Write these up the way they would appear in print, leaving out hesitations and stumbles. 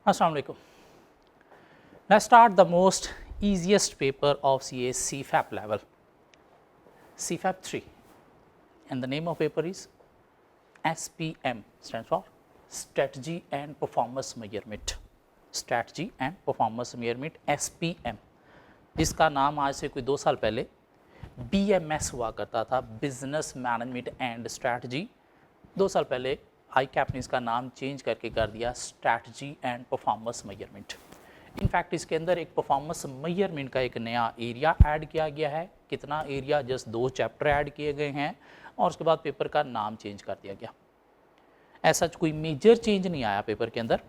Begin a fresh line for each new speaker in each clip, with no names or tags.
Assalamu alaikum. Let's start the most easiest paper of CA CFAP level, CFAP 3, and the name of paper is SPM, stands for Strategy and Performance Measurement, Strategy and Performance Measurement SPM, जिसका नाम आज से कोई 2 साल पहले BMS हुआ करता था, बिजनेस मैनेजमेंट एंड स्ट्रैटेजी। 2 साल पहले ICAP ने इसका नाम चेंज करके कर दिया strategy and performance measurement. In fact इसके अंदर एक परफॉर्मेंस मेजरमेंट का एक नया एरिया ऐड किया गया है। कितना एरिया? जस्ट 2 चैप्टर ऐड किए गए हैं और उसके बाद पेपर का नाम चेंज कर दिया गया। ऐसा कोई मेजर चेंज नहीं आया पेपर के अंदर।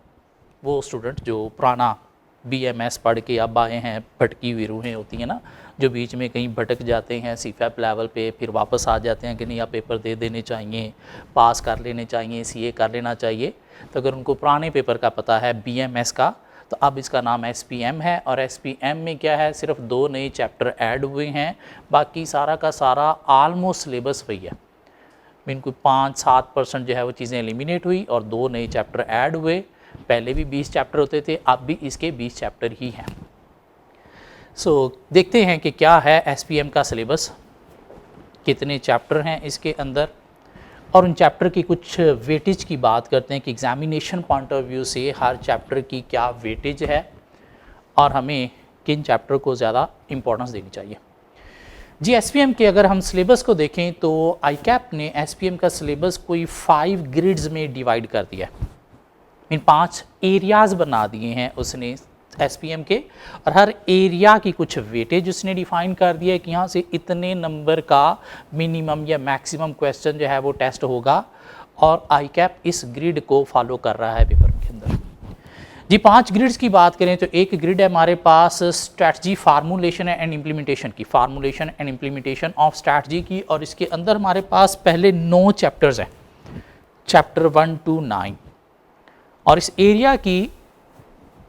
वो स्टूडेंट जो पुराना BMS पढ़ के अब आए हैं, भटकी हुई रूहें होती हैं ना, जो बीच में कहीं भटक जाते हैं CFAP लेवल पे, फिर वापस आ जाते हैं कि नहीं आप पेपर दे देने चाहिए, पास कर लेने चाहिए, CA कर लेना चाहिए। तो अगर उनको पुराने पेपर का पता है BMS का, तो अब इसका नाम SPM है। और SPM में क्या है, सिर्फ 2 नए चैप्टर ऐड हुए हैं, बाकी सारा का सारा आलमोस्ट सिलेबस वही है। मीन कोई 5-7% जो है वो चीज़ें एलिमिनेट हुई और 2 नए चैप्टर ऐड हुए। पहले भी 20 चैप्टर होते थे, अब भी इसके 20 चैप्टर ही हैं। सो देखते हैं कि क्या है SPM का सिलेबस, कितने चैप्टर हैं इसके अंदर, और उन चैप्टर की कुछ वेटेज की बात करते हैं कि एग्जामिनेशन पॉइंट ऑफ व्यू से हर चैप्टर की क्या वेटेज है और हमें किन चैप्टर को ज़्यादा इम्पोर्टेंस देनी चाहिए। जी, SPM के अगर हम सिलेबस को देखें तो ICAP ने SPM का सिलेबस कोई 5 ग्रिड्स में डिवाइड कर दिया है। इन 5 एरियाज़ बना दिए हैं उसने SPM के, और हर एरिया की कुछ वेटेज उसने डिफाइन कर दिया है कि यहाँ से इतने नंबर का मिनिमम या मैक्सिमम क्वेश्चन जो है वो टेस्ट होगा, और ICAP इस ग्रिड को फॉलो कर रहा है पेपर के अंदर। जी, 5 ग्रिड्स की बात करें तो एक ग्रिड है हमारे पास स्ट्रैटेजी फार्मूलेशन एंड इम्प्लीमेंटेशन की, formulation and implementation of strategy की, और इसके अंदर हमारे पास पहले 9 चैप्टर्स हैं, चैप्टर 1 to 9। और इस एरिया की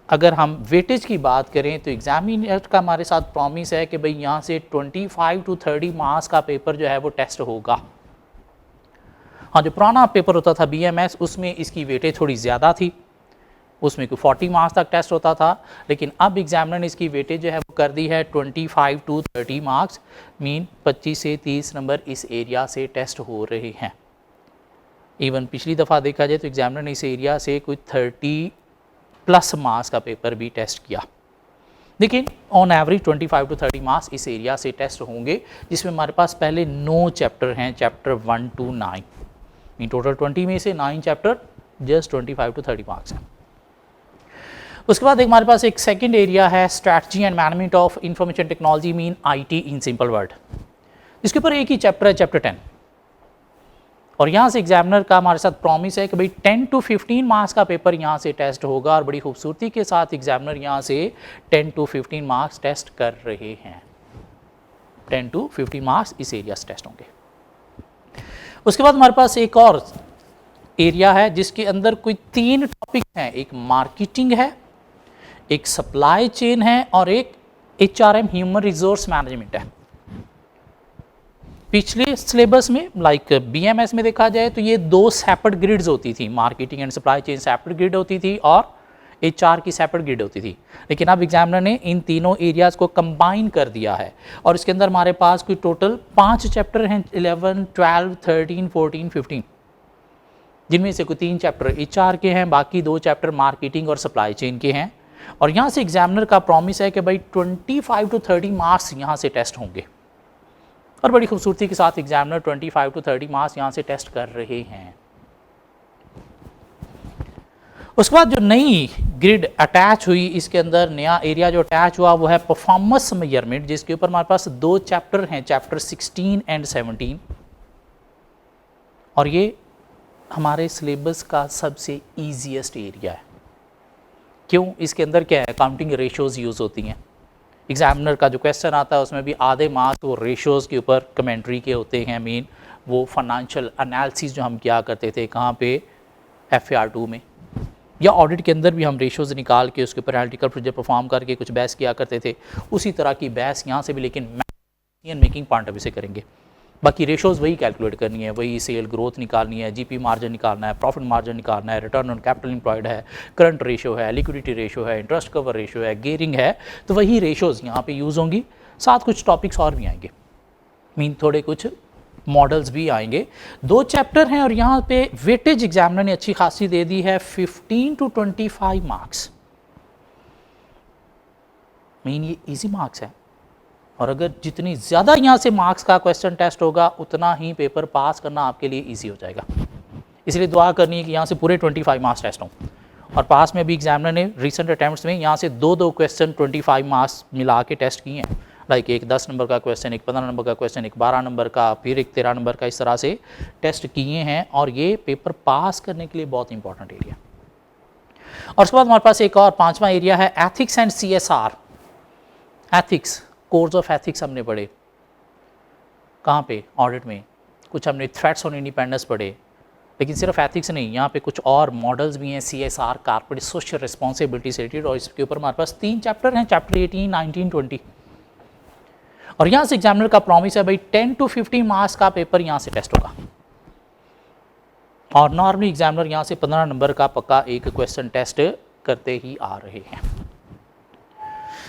अगर हम वेटेज की बात करें तो एग्जामिनर का हमारे साथ प्रॉमिस है कि भाई यहाँ से 25 to 30 मार्क्स का पेपर जो है वो टेस्ट होगा। हाँ, जो पुराना पेपर होता था BMS, उसमें इसकी वेटेज थोड़ी ज़्यादा थी, उसमें कोई 40 मार्क्स तक टेस्ट होता था, लेकिन अब एग्जामिनर ने इसकी वेटेज जो है वो कर दी है 25 to 30 मार्क्स, मीन 25 से 30 नंबर इस एरिया से टेस्ट हो रहे हैं। इवन पिछली दफ़ा देखा जाए तो एग्जामिनर ने इस एरिया से कोई 30+ मार्क्स का पेपर भी टेस्ट किया, लेकिन ऑन एवरेज 25 to 30 मार्क्स इस एरिया से टेस्ट होंगे, जिसमें हमारे पास पहले 9 चैप्टर हैं, चैप्टर 1 to 9। इन टोटल 20 में से 9 चैप्टर जस्ट 25 to 30 मार्क्स हैं। उसके बाद हमारे पास एक सेकेंड एरिया है strategy and management of information technology, mean IT in simple word. इसके ऊपर एक ही चैप्टर है, चैप्टर 10, और यहाँ से एग्जामिनर का हमारे साथ प्रॉमिस है कि भाई 10 to 15 मार्क्स का पेपर यहाँ से टेस्ट होगा, और बड़ी खूबसूरती के साथ एग्जामिनर यहाँ से 10 to 15 मार्क्स टेस्ट कर रहे हैं। 10 to 15 मार्क्स इस एरिया से टेस्ट होंगे। उसके बाद हमारे पास एक और एरिया है जिसके अंदर कोई 3 टॉपिक हैं, एक मार्केटिंग है, एक सप्लाई चेन है, और एक HRM ह्यूमन रिसोर्स मैनेजमेंट है। पिछले सिलेबस में लाइक BMS में देखा जाए तो ये 2 सेपरेट ग्रिड्स होती थी, marketing and supply chain separate grid होती थी और HR की सेपरेट ग्रिड होती थी, लेकिन अब एग्जामिनर ने इन तीनों एरियाज़ को कंबाइन कर दिया है, और इसके अंदर हमारे पास कोई टोटल 5 चैप्टर हैं, 11, 12, 13, 14, 15, जिनमें से कोई 3 चैप्टर HR के हैं, बाकी 2 चैप्टर मार्केटिंग और सप्लाई चेन के हैं। और यहाँ से एग्जामिनर का प्रॉमिस है कि भाई 25 to 30 मार्क्स यहाँ से टेस्ट होंगे, और बड़ी खूबसूरती के साथ एग्जामिनर 25 to 30 मार्क्स यहाँ से टेस्ट कर रहे हैं। उसके बाद जो नई ग्रिड अटैच हुई, इसके अंदर नया एरिया जो अटैच हुआ वो है परफॉर्मेंस मेजरमेंट, जिसके ऊपर हमारे पास 2 चैप्टर हैं, चैप्टर 16 and 17, और ये हमारे सिलेबस का सबसे ईजीएस्ट एरिया है। क्यों? इसके अंदर क्या है, अकाउंटिंग रेशोज़ यूज़ होती हैं। एग्जामिनर का जो क्वेश्चन आता है उसमें भी आधे मार्क्स वो रेशोज़ के ऊपर कमेंट्री के होते हैं, मीन वो फाइनेंशियल एनालिसिस जो हम किया करते थे कहाँ पे, FAR2 में, या ऑडिट के अंदर भी हम रेशोज़ निकाल के उसके ऊपर एनालिटिकल प्रोजेक्ट परफॉर्म करके कुछ बहस किया करते थे। उसी तरह की बहस यहाँ से भी, लेकिन decision making point of view से करेंगे। बाकी रेशोज़ वही कैलकुलेट करनी है, वही सेल ग्रोथ निकालनी है, जीपी मार्जिन निकालना है, प्रॉफिट मार्जिन निकालना है, रिटर्न ऑन कैपिटल एम्प्लॉयड है, करंट रेशो है, लिक्विडिटी रेशो है, इंटरेस्ट कवर रेशो है, गेयरिंग है, तो वही रेशोज़ यहाँ पे यूज़ होंगी। साथ कुछ टॉपिक्स और भी आएंगे, मीन थोड़े कुछ मॉडल्स भी आएंगे। 2 चैप्टर हैं और यहाँ पे वेटेज एग्जामिनर ने अच्छी खासी दे दी है 15 to 25 मार्क्स। मीन ये इजी मार्क्स है और अगर जितनी ज़्यादा यहाँ से मार्क्स का क्वेश्चन टेस्ट होगा उतना ही पेपर पास करना आपके लिए इजी हो जाएगा। इसलिए दुआ करनी है कि यहाँ से पूरे 25 मार्क्स टेस्ट हों। और पास में भी एग्जामिनर ने रिसेंट अटैम्प्ट्स में यहाँ से 2-2 क्वेश्चन 25 मार्क्स मिला के टेस्ट किए हैं। लाइक एक 10 नंबर का क्वेश्चन, एक 15 नंबर का क्वेश्चन, एक 12 नंबर का, फिर एक 13 नंबर का, इस तरह से टेस्ट किए हैं और ये पेपर पास करने के लिए बहुत इंपॉर्टेंट एरिया। और उसके बाद हमारे पास एक और 5वां एरिया है ethics and CSR। Ethics, course of ethics हमने पढ़े, कहाँ पे? ऑडिट में। कुछ हमने थ्रेट्स ऑन इंडिपेंडेंस पढ़े, लेकिन सिर्फ एथिक्स नहीं, यहाँ पे कुछ और मॉडल्स भी हैं, CSR, कॉर्पोरेट सोशल रिस्पॉन्सिबिलिटी से रिलेटेड, और इसके ऊपर हमारे पास 3 चैप्टर हैं, चैप्टर 18, 19, 20। और यहाँ से एग्जामिनर का प्रॉमिस है भाई 10 to 15 मार्क्स का पेपर यहाँ से टेस्ट होगा और नॉर्मली एग्जामिनर यहाँ से 15 नंबर का पक्का एक क्वेश्चन टेस्ट करते ही आ रहे हैं।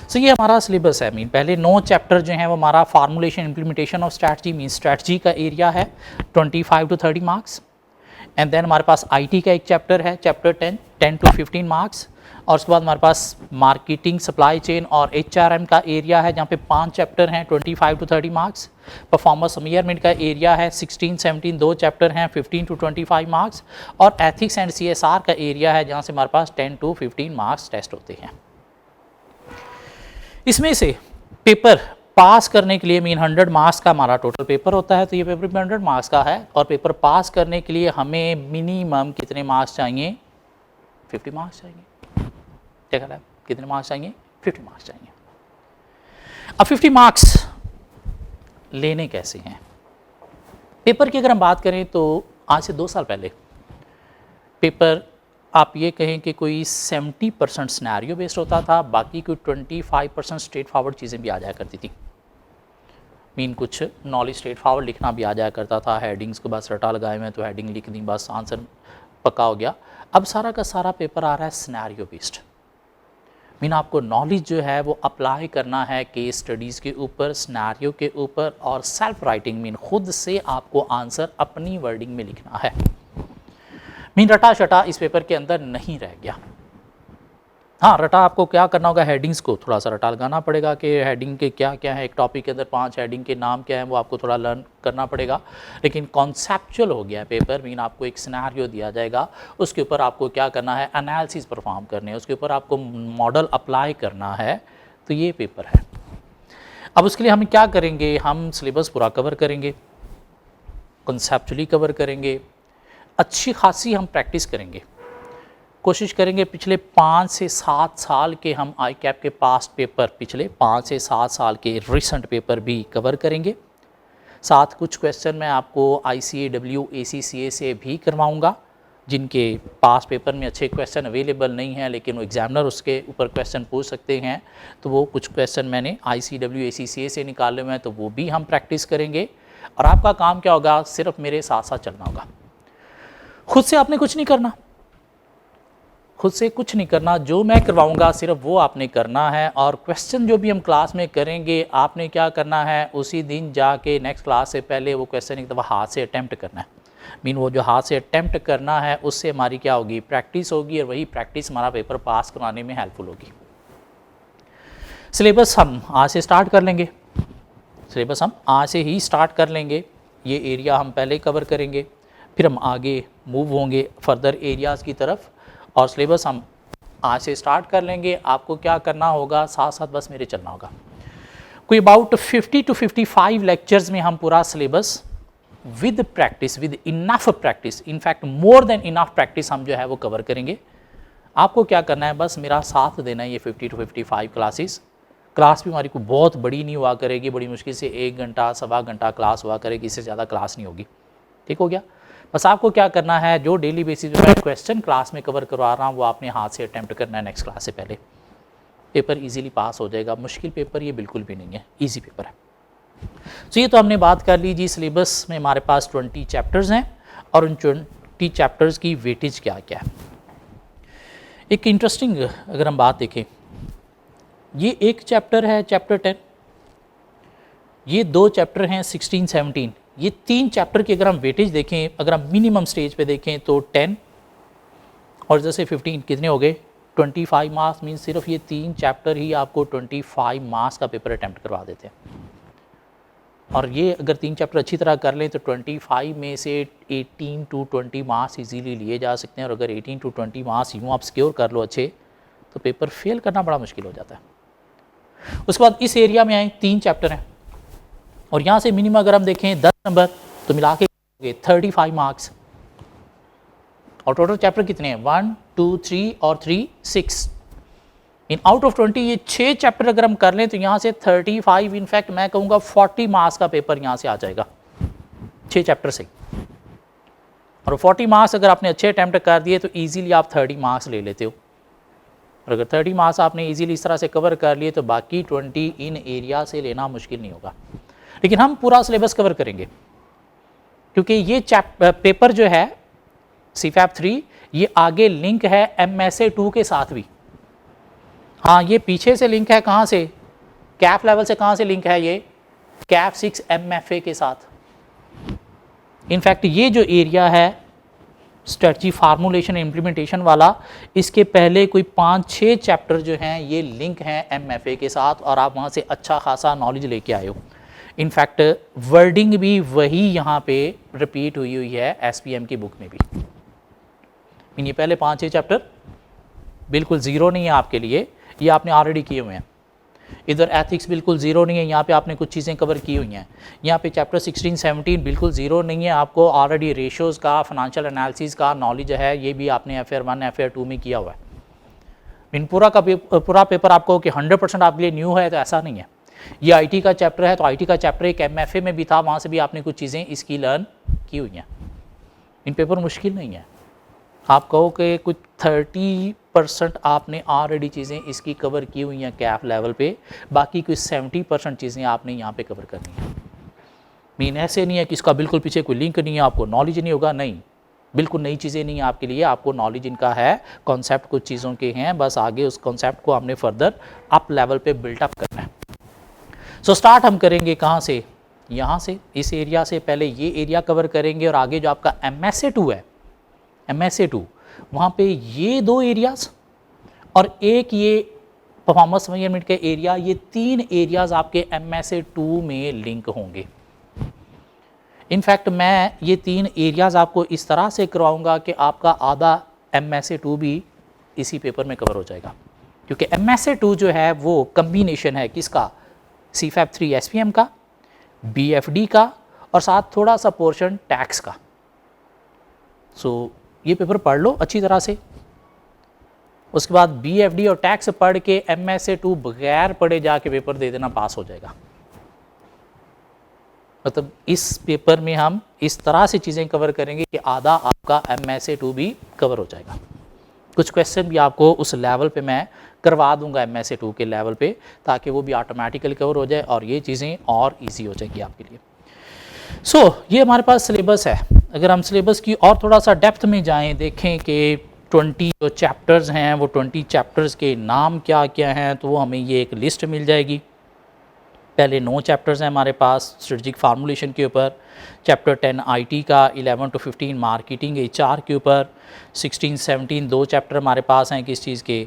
सो ये हमारा सिलेबस है। मीन पहले 9 चैप्टर जो हैं वो हमारा formulation implementation of strategy, mean strategy का एरिया है 25 to 30 मार्क्स। एंड देन हमारे पास IT का एक चैप्टर है, चैप्टर 10 to 15 मार्क्स। और उसके बाद हमारे पास मार्केटिंग, सप्लाई चेन और HRM का एरिया है जहाँ पे 5 चैप्टर हैं 25 to 30 मार्क्स। परफॉर्मेंस मेजरमेंट का एरिया है 16, 17 2 चैप्टर हैं 15 to 25 मार्क्स। और एथिक्स एंड CSR का एरिया है जहाँ से हमारे पास 10 to 15 मार्क्स टेस्ट होते हैं। इसमें से पेपर पास करने के लिए मीन 100 मार्क्स का हमारा टोटल पेपर होता है, तो ये पेपर भी 100 मार्क्स का है। और पेपर पास करने के लिए हमें मिनिमम कितने मार्क्स चाहिए? 50 मार्क्स चाहिए। क्या ख्याल है, कितने मार्क्स चाहिए? 50 मार्क्स चाहिए। अब 50 मार्क्स लेने कैसे हैं? पेपर की अगर हम बात करें तो आज से 2 साल पहले पेपर आप ये कहें कि कोई 70% सिनेरियो बेस्ड होता था, बाकी कोई 25% स्ट्रेट फॉरवर्ड चीज़ें भी आ जाया करती थी। मीन कुछ नॉलेज स्ट्रेट फॉरवर्ड लिखना भी आ जाया करता था, हेडिंग्स को बस रटा लगाए हुए तो हेडिंग लिख दी, बस आंसर पक्का हो गया। अब सारा का सारा पेपर आ रहा है सिनेरियो बेस्ड। मीन आपको नॉलेज जो है वो अप्लाई करना है केस स्टडीज़ के ऊपर, सिनेरियो के ऊपर, और सेल्फ राइटिंग मीन खुद से आपको आंसर अपनी वर्डिंग में लिखना है। मीन रटा शटा इस पेपर के अंदर नहीं रह गया। हाँ, रटा आपको क्या करना होगा, हेडिंग्स को थोड़ा सा रटा लगाना पड़ेगा कि हेडिंग के क्या क्या है, एक टॉपिक के अंदर 5 हेडिंग के नाम क्या हैं वो आपको थोड़ा लर्न करना पड़ेगा। लेकिन कॉन्सेप्चुअल हो गया पेपर। मीन आपको एक सिनेरियो दिया जाएगा, उसके ऊपर आपको क्या करना है, एनालिसिस परफॉर्म करने हैं, उसके ऊपर आपको मॉडल अप्लाई करना है। तो ये पेपर है। अब उसके लिए हम क्या करेंगे, हम सिलेबस पूरा कवर करेंगे, कॉन्सेप्चुअली कवर करेंगे, अच्छी खासी हम प्रैक्टिस करेंगे, कोशिश करेंगे पिछले 5 से 7 साल के हम ICAP के पास्ट पेपर, पिछले 5 से 7 साल के रिसेंट पेपर भी कवर करेंगे। साथ कुछ क्वेश्चन मैं आपको ICAW ACCA से भी करवाऊंगा, जिनके पास पेपर में अच्छे क्वेश्चन अवेलेबल नहीं हैं लेकिन वो एग्जामिनर उसके ऊपर क्वेश्चन पूछ सकते हैं, तो वो कुछ क्वेश्चन मैंने ICAW ACCA से निकाले हुए हैं, तो वो भी हम प्रैक्टिस करेंगे। और आपका काम क्या होगा, सिर्फ मेरे साथ साथ चलना होगा। खुद से आपने कुछ नहीं करना, खुद से कुछ नहीं करना, जो मैं करवाऊंगा सिर्फ वो आपने करना है। और क्वेश्चन जो भी हम क्लास में करेंगे आपने क्या करना है, उसी दिन जाके नेक्स्ट क्लास से पहले वो क्वेश्चन एक दफ़ा हाथ से अटैम्प्ट करना है। मीन वो जो हाथ से अटैम्प्ट करना है उससे हमारी क्या होगी, प्रैक्टिस होगी, और वही प्रैक्टिस हमारा पेपर पास कराने में हेल्पफुल होगी। सिलेबस हम आज से स्टार्ट कर लेंगे, सिलेबस हम आज से ही स्टार्ट कर लेंगे। ये एरिया हम पहले कवर करेंगे, फिर हम आगे मूव होंगे फर्दर एरियाज़ की तरफ, और सिलेबस हम आज से स्टार्ट कर लेंगे। आपको क्या करना होगा, साथ साथ बस मेरे चलना होगा। कोई अबाउट 50 to 55 लेक्चर्स में हम पूरा syllabus with practice, with enough practice, in fact more than enough practice हम जो है वो कवर करेंगे। आपको क्या करना है, बस मेरा साथ देना है। ये 50 to 55 क्लासेस, क्लास भी हमारी को बहुत बड़ी नहीं हुआ करेगी, बड़ी मुश्किल से 1 घंटा सवा घंटा क्लास हुआ करेगी, इससे ज़्यादा क्लास नहीं होगी। ठीक हो गया। बस आपको क्या करना है, जो डेली बेसिस पे मैं क्वेश्चन क्लास में कवर करवा रहा हूँ वो आपने हाथ से अटैम्प्ट करना है नेक्स्ट क्लास से पहले। पेपर इजीली पास हो जाएगा। मुश्किल पेपर ये बिल्कुल भी नहीं है, इजी पेपर है। तो ये तो हमने बात कर ली जी, सिलेबस में हमारे पास 20 चैप्टर्स हैं और उन 20 चैप्टर्स की वेटेज क्या क्या है। एक इंटरेस्टिंग अगर हम बात देखें, ये एक चैप्टर है चैप्टर 10, ये 2 चैप्टर हैं 16, 17, ये 3 चैप्टर की अगर हम वेटेज देखें, अगर हम मिनिमम स्टेज पे देखें तो 10 और जैसे 15 कितने हो गए 25 मार्क्स। मीन सिर्फ ये 3 चैप्टर ही आपको 25 मार्क्स का पेपर अटैम्प्ट करवा देते हैं। और ये अगर 3 चैप्टर अच्छी तरह कर लें तो 25 में से 18 to 20 मार्क्स इजीली लिए जा सकते हैं। और अगर 18 to 20 मार्क्स यूँ आप सिक्योर कर लो अच्छे, तो पेपर फेल करना बड़ा मुश्किल हो जाता है। उसके बाद इस एरिया में आए 3 चैप्टर हैं और यहाँ से मिनिमम अगर हम देखें 10 नंबर तो मिला के 35 मार्क्स। और टोटल चैप्टर कितने हैं 1, 2, 3 और 3, 6। इन आउट ऑफ 20 ये 6 चैप्टर अगर हम कर लें तो यहाँ से 35, इनफैक्ट मैं कहूँगा 40 मार्क्स का पेपर यहाँ से आ जाएगा 6 चैप्टर से। और 40 मार्क्स अगर आपने अच्छे अटैम्प्ट कर दिए तो ईजिली आप 30 मार्क्स ले लेते हो। और अगर 30 मार्क्स आपने ईजिली इस तरह से कवर कर लिए तो बाकी 20 इन एरिया से लेना मुश्किल नहीं होगा। लेकिन हम पूरा सिलेबस कवर करेंगे क्योंकि ये पेपर जो है CFAP 3 ये आगे लिंक है MSA 2 के साथ भी। हाँ, ये पीछे से लिंक है, कहाँ से, कैफ लेवल से कहाँ से लिंक है, ये कैफ 6 MFA के साथ। इनफैक्ट ये जो एरिया है स्ट्रेटजी फार्मूलेशन इम्प्लीमेंटेशन वाला, इसके पहले कोई 5-6 चैप्टर जो हैं ये लिंक हैं MFA के साथ और आप वहाँ से अच्छा खासा नॉलेज लेके आए हो। इनफैक्ट वर्डिंग भी वही यहाँ पे रिपीट हुई है SPM की बुक में भी। ये पहले 5-6 चैप्टर बिल्कुल ज़ीरो नहीं है आपके लिए, ये आपने ऑलरेडी किए हुए हैं। इधर एथिक्स बिल्कुल ज़ीरो नहीं है, यहाँ पे आपने कुछ चीज़ें कवर की हुई हैं। यहाँ पे चैप्टर 16, 17 बिल्कुल ज़ीरो नहीं है, आपको ऑलरेडी रेशोज़ का, फाइनेंशियल एनालिसिस का नॉलेज है, ये भी आपने FAR 1, FAR 2 में किया हुआ है। इन पूरा पेपर आपको कि 100% आपके लिए न्यू है तो ऐसा नहीं है। ये IT का चैप्टर है तो IT का चैप्टर एक MFA में भी था, वहाँ से भी आपने कुछ चीज़ें इसकी लर्न की हुई हैं। इन पेपर मुश्किल नहीं है, आप कहो कि कुछ 30% आपने ऑलरेडी चीज़ें इसकी कवर की हुई हैं कैफ लेवल पे, बाकी कुछ 70% चीज़ें आपने यहाँ पे कवर करनी है। मीन ऐसे नहीं है कि इसका बिल्कुल पीछे कोई लिंक नहीं है, आपको नॉलेज नहीं होगा, नहीं, बिल्कुल नई चीज़ें नहीं है आपके लिए, आपको नॉलेज इनका है, कॉन्सेप्ट कुछ चीज़ों के हैं, बस आगे उस कॉन्सेप्ट को हमने फर्दर अप लेवल पे बिल्टअप करना है। सो स्टार्ट हम करेंगे कहाँ से, यहाँ से, इस एरिया से। पहले ये एरिया कवर करेंगे और आगे जो आपका MSA 2 है, MSA 2 वहाँ पे ये 2 एरियाज़ और एक ये परफॉर्मेंस मेजरमेंट का एरिया, ये 3 एरियाज़ आपके MSA 2 में लिंक होंगे। इनफैक्ट मैं ये 3 एरियाज़ आपको इस तरह से करवाऊंगा कि आपका आधा MSA 2 भी इसी पेपर में कवर हो जाएगा, क्योंकि MSA 2 जो है वो कम्बिनेशन है किसका, CFAP 3 SPM का, BFD का और साथ थोड़ा सा पोर्शन टैक्स का। सो ये पेपर पढ़ लो अच्छी तरह से, उसके बाद BFD और टैक्स पढ़ के MSA 2 बगैर पढ़े जाके पेपर दे देना, पास हो जाएगा। मतलब इस पेपर में हम इस तरह से चीज़ें कवर करेंगे कि आधा आपका MSA 2 भी कवर हो जाएगा। कुछ क्वेश्चन भी आपको उस लेवल पे मैं करवा दूंगा MSA 2 के लेवल पे, ताकि वो भी ऑटोमेटिकली कवर हो जाए और ये चीज़ें और इजी हो जाएगी आपके लिए। सो ये हमारे पास सिलेबस है। अगर हम सिलेबस की और थोड़ा सा डेप्थ में जाएं, देखें कि 20 जो चैप्टर्स हैं वो 20 चैप्टर्स के नाम क्या क्या हैं, तो वो हमें ये एक लिस्ट मिल जाएगी। पहले 9 चैप्टर्स हैं हमारे पास स्ट्रेटजिक फार्मूलेशन के ऊपर, चैप्टर 10 IT का, 11 to 15 मार्केटिंग HR के ऊपर, 16, 17 2 चैप्टर हमारे पास हैं किस चीज़ के,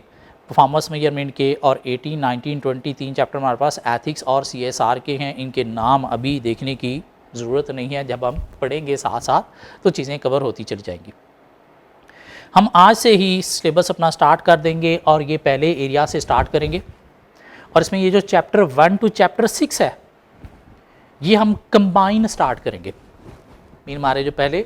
परफॉर्मेंस मेजरमेंट के, और 18, 19, 20 3 चैप्टर हमारे पास एथिक्स और CSR के हैं। इनके नाम अभी देखने की ज़रूरत नहीं है, जब हम पढ़ेंगे साथ साथ तो चीज़ें कवर होती चली जाएंगी। हम आज से ही सिलेबस अपना स्टार्ट कर देंगे और ये पहले एरिया से स्टार्ट करेंगे। और इसमें ये जो चैप्टर 1 to चैप्टर 6 है ये हम कंबाइन स्टार्ट करेंगे। मीन हमारे जो पहले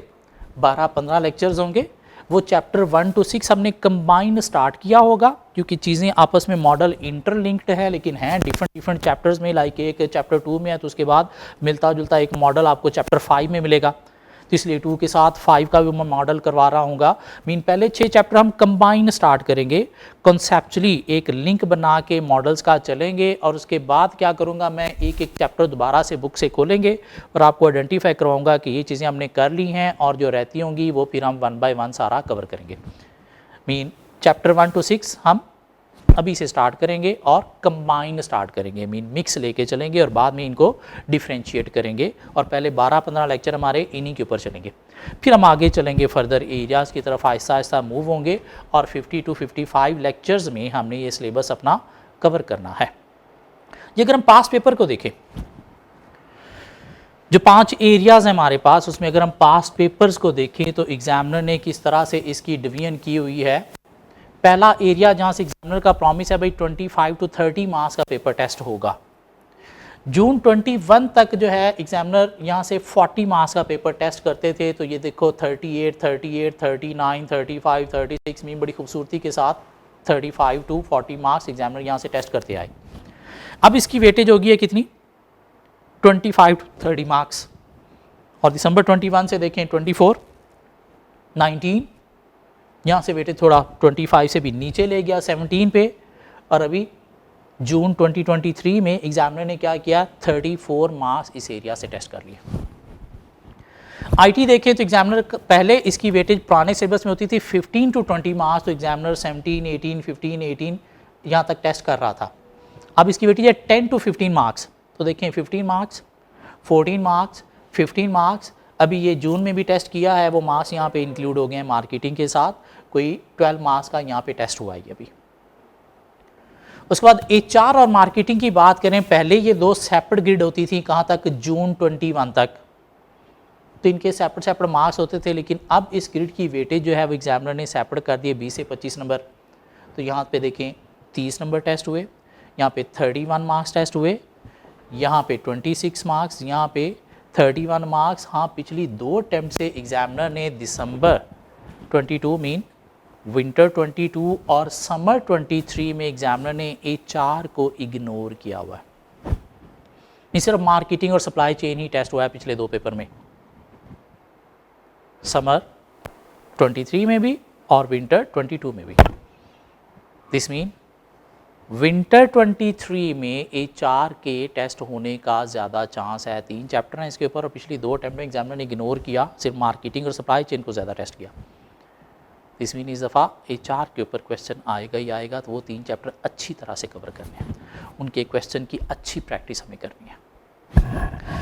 12-15 लेक्चर्स होंगे वो चैप्टर 1 to 6 हमने कंबाइन स्टार्ट किया होगा, क्योंकि चीज़ें आपस में मॉडल इंटरलिंक्ड है लेकिन हैं डिफरेंट चैप्टर्स में। लाइक एक चैप्टर 2 में है तो उसके बाद मिलता जुलता एक मॉडल आपको चैप्टर 5 में मिलेगा। तो इसलिए 2 के साथ 5 का भी मैं मॉडल करवा रहा हूँ। मीन पहले 6 चैप्टर हम कंबाइन स्टार्ट करेंगे, कॉन्सेप्चुअली एक लिंक बना के मॉडल्स का चलेंगे, और उसके बाद क्या करूँगा मैं एक एक चैप्टर दोबारा से बुक से खोलेंगे और आपको आइडेंटिफाई करवाऊँगा कि ये चीज़ें हमने कर ली हैं, और जो रहती होंगी वो फिर हम 1 बाय 1 सारा कवर करेंगे। मीन चैप्टर 1 to 6 हम अभी से स्टार्ट करेंगे और कंबाइन स्टार्ट करेंगे, मीन मिक्स लेके चलेंगे और बाद में इनको डिफ्रेंशिएट करेंगे, और पहले 12-15 लेक्चर हमारे इन्हीं के ऊपर चलेंगे। फिर हम आगे चलेंगे फर्दर एरियाज़ की तरफ, आहिस्ता आहिस्ता मूव होंगे, और 50 to 55 लेक्चर्स में हमने ये सिलेबस अपना कवर करना है। ये अगर हम पास पेपर को देखें, जो 5 एरियाज़ हैं हमारे पास, उसमें अगर हम पास्ट पेपर्स को देखें तो एग्जामिनर ने किस तरह से इसकी डिवीजन की हुई है। पहला एरिया जहाँ से एग्जामिनर का प्रॉमिस है भाई 25 to 30 मार्क्स का पेपर टेस्ट होगा। जून 21 तक जो है एग्जामिनर यहाँ से 40 मार्क्स का पेपर टेस्ट करते थे, तो ये देखो 38, 38, 39, 35, 36 में बड़ी खूबसूरती के साथ 35 to 40 मार्क्स एग्जामिनर यहाँ से टेस्ट करते आए। अब इसकी वेटेज होगी है कितनी, 25 to 30 मार्क्स, और दिसंबर 21 से देखें 24, 19, यहाँ से वेटेज थोड़ा 25 से भी नीचे ले गया 17 पे, और अभी जून 2023 में एग्जामिनर ने क्या किया, 34 मार्क्स इस एरिया से टेस्ट कर लिया। आईटी देखें तो एग्जामिनर पहले इसकी वेटेज पुराने सिलेबस में होती थी 15 to 20 मार्क्स, तो एग्जामिनर 17, 18, 15, 18 यहाँ तक टेस्ट कर रहा था। अब इसकी वेटेज है 10 to 15 मार्क्स, तो देखें 15 मार्क्स, 14 मार्क्स, 15 मार्क्स, अभी ये जून में भी टेस्ट किया है, वो मार्क्स यहाँ पे इंक्लूड हो गए हैं मार्केटिंग के साथ, कोई 12 मार्क्स का यहाँ पे टेस्ट हुआ है अभी। उसके बाद एचआर और मार्केटिंग की बात करें, पहले ये 2 सेपरेट ग्रिड होती थी, कहाँ तक, जून 21 तक, तो इनके सेपरेट मार्क्स होते थे, लेकिन अब इस ग्रिड की वेटेज जो है वो एग्जामिनर ने सेपरेट कर दिए 20 से 25 नंबर। तो यहाँ पे देखें 30 नंबर टेस्ट हुए, यहाँ पे 31 मार्क्स टेस्ट हुए, यहाँ पे 26 मार्क्स, यहाँ पे 31 मार्क्स। हाँ, पिछली 2 अटेम्प्ट से एग्जामिनर ने दिसंबर 22 मीन विंटर 22 और समर 23 में एग्जामिनर ने एचआर को इग्नोर किया हुआ है। नहीं, सिर्फ मार्केटिंग और सप्लाई चेन ही टेस्ट हुआ है पिछले 2 पेपर में, समर 23 में भी और विंटर 22 में भी। दिस मीन विंटर 23 में एचआर के टेस्ट होने का ज़्यादा चांस है। 3 चैप्टर हैं इसके ऊपर, और पिछली 2 अटेम्प्ट में एग्जामिनर ने इग्नोर किया, सिर्फ मार्केटिंग और सप्लाई चेन को ज़्यादा टेस्ट किया। दिस मीन इस दफ़ा एचआर के ऊपर क्वेश्चन आएगा ही आएगा, तो वो 3 चैप्टर अच्छी तरह से कवर करने हैं, उनके क्वेश्चन की अच्छी प्रैक्टिस हमें करनी है।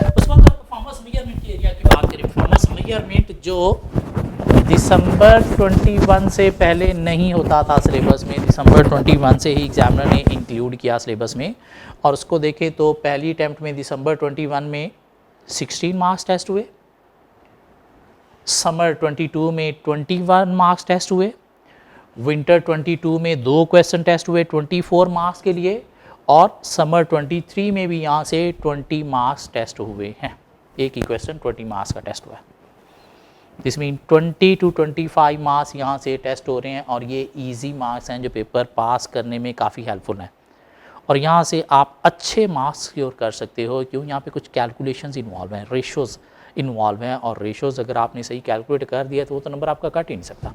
उसके बाद परफॉर्मेंस मेजरमेंट के एरिया की बात करें, परफॉर्मेंस मेजरमेंट जो दिसंबर 21 से पहले नहीं होता था सिलेबस में, दिसंबर 21 से ही एग्जामिनर ने इंक्लूड किया सिलेबस में। और उसको देखें तो पहली अटेम्प्ट में दिसंबर 21 में 16 मार्क्स टेस्ट हुए, समर 22 में 21 मार्क्स टेस्ट हुए, विंटर 22 में 2 क्वेश्चन टेस्ट हुए 24 मार्क्स के लिए, और समर 23 में भी यहाँ से 20 मार्क्स टेस्ट हुए हैं, एक ही क्वेश्चन 20 मार्क्स का टेस्ट हुआ है। दिस मीन 20 to 25 मार्क्स यहाँ से टेस्ट हो रहे हैं, और ये इजी मार्क्स हैं जो पेपर पास करने में काफ़ी हेल्पफुल हैं, और यहाँ से आप अच्छे मार्क्स सिक्योर कर सकते हो। क्यों, यहाँ पे कुछ कैलकुलेशंस इन्वॉल्व हैं, रेशोज़ इन्वॉल्व हैं, और रेशोज़ अगर आपने सही कैलकुलेट कर दिया तो वो तो नंबर आपका कट ही नहीं सकता।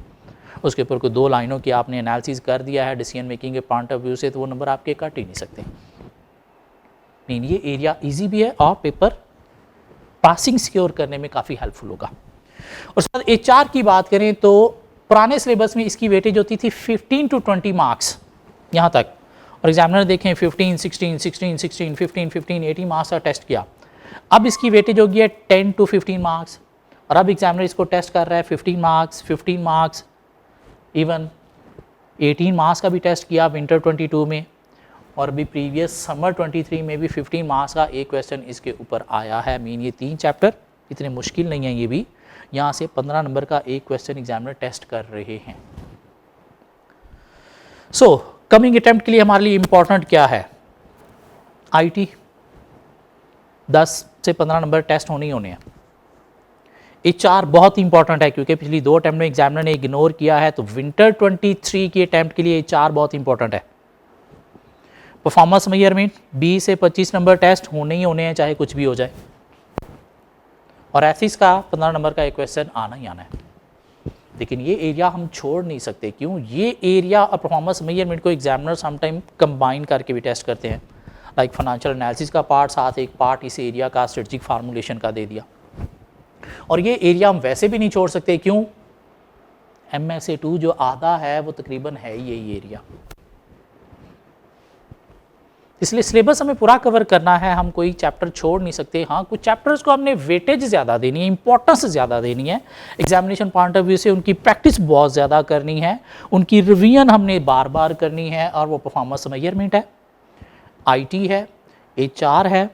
उसके ऊपर कोई 2 लाइनों की आपने एनालिसिस कर दिया है डिसीजन मेकिंग के पॉइंट ऑफ व्यू से, तो वो नंबर आपके कट ही नहीं सकते। नहीं, ये एरिया ईजी भी है और पेपर पासिंग सिक्योर करने में काफ़ी हेल्पफुल होगा। उसके बाद एचआर की बात करें तो पुराने सिलेबस में इसकी वेटेज होती थी 15 to 20 मार्क्स यहाँ तक, और एग्जामिनर देखें 15, 16, 16, 16, 15, 15, 18 मार्क्स का टेस्ट किया। अब इसकी वेटेज होगी है 10 to 15 मार्क्स, और अब एग्जामिनर इसको टेस्ट कर रहा है 15 मार्क्स, 15 मार्क्स, इवन 18 मार्क्स का भी टेस्ट किया विंटर 22 में, और अभी प्रीवियस समर 23 में भी 15 मार्क्स का एक क्वेश्चन इसके ऊपर आया है। मीन ये 3 चैप्टर इतने मुश्किल नहीं है, ये भी यहाँ से 15 नंबर का एक क्वेश्चन एग्जामिनर टेस्ट कर रहे हैं। सो कमिंग अटेम्प्ट के लिए हमारे लिए इंपॉर्टेंट क्या है, आईटी 10 से 15 नंबर टेस्ट होने ही होने हैं। एचआर बहुत इंपॉर्टेंट है क्योंकि पिछली 2 अटेम्प्ट में एग्जामिनर ने इग्नोर किया है, तो विंटर 23 की अटेम्प्ट के लिए एचआर बहुत इंपॉर्टेंट है। परफॉर्मेंस मेजरमेंट 20 से 25 नंबर टेस्ट होने ही होने हैं, चाहे कुछ भी हो जाए। और एथिक्स का 15 नंबर का एक क्वेश्चन आना ही आना है। लेकिन ये एरिया हम छोड़ नहीं सकते, क्यों? ये एरिया और परफॉर्मेंस मेजरमेंट को एग्जामिनर समटाइम कंबाइन करके भी टेस्ट करते हैं। लाइक फाइनेंशियल एनालिसिस का पार्ट, साथ एक पार्ट इस एरिया का स्ट्रेटजिक फार्मूलेशन का दे दिया। और ये एरिया हम वैसे भी नहीं छोड़ सकते, क्यों? MSA2 जो आधा है वो तकरीबन है यही एरिया, इसलिए सिलेबस हमें पूरा कवर करना है, हम कोई चैप्टर छोड़ नहीं सकते। हाँ, कुछ चैप्टर्स को हमने वेटेज ज़्यादा देनी है, इंपॉर्टेंस ज़्यादा देनी है, एग्जामिनेशन पॉइंट ऑफ व्यू से उनकी प्रैक्टिस बहुत ज़्यादा करनी है, उनकी रिवीजन हमने बार बार करनी है, और वो परफॉर्मेंस मेजरमेंट है, IT है, HR है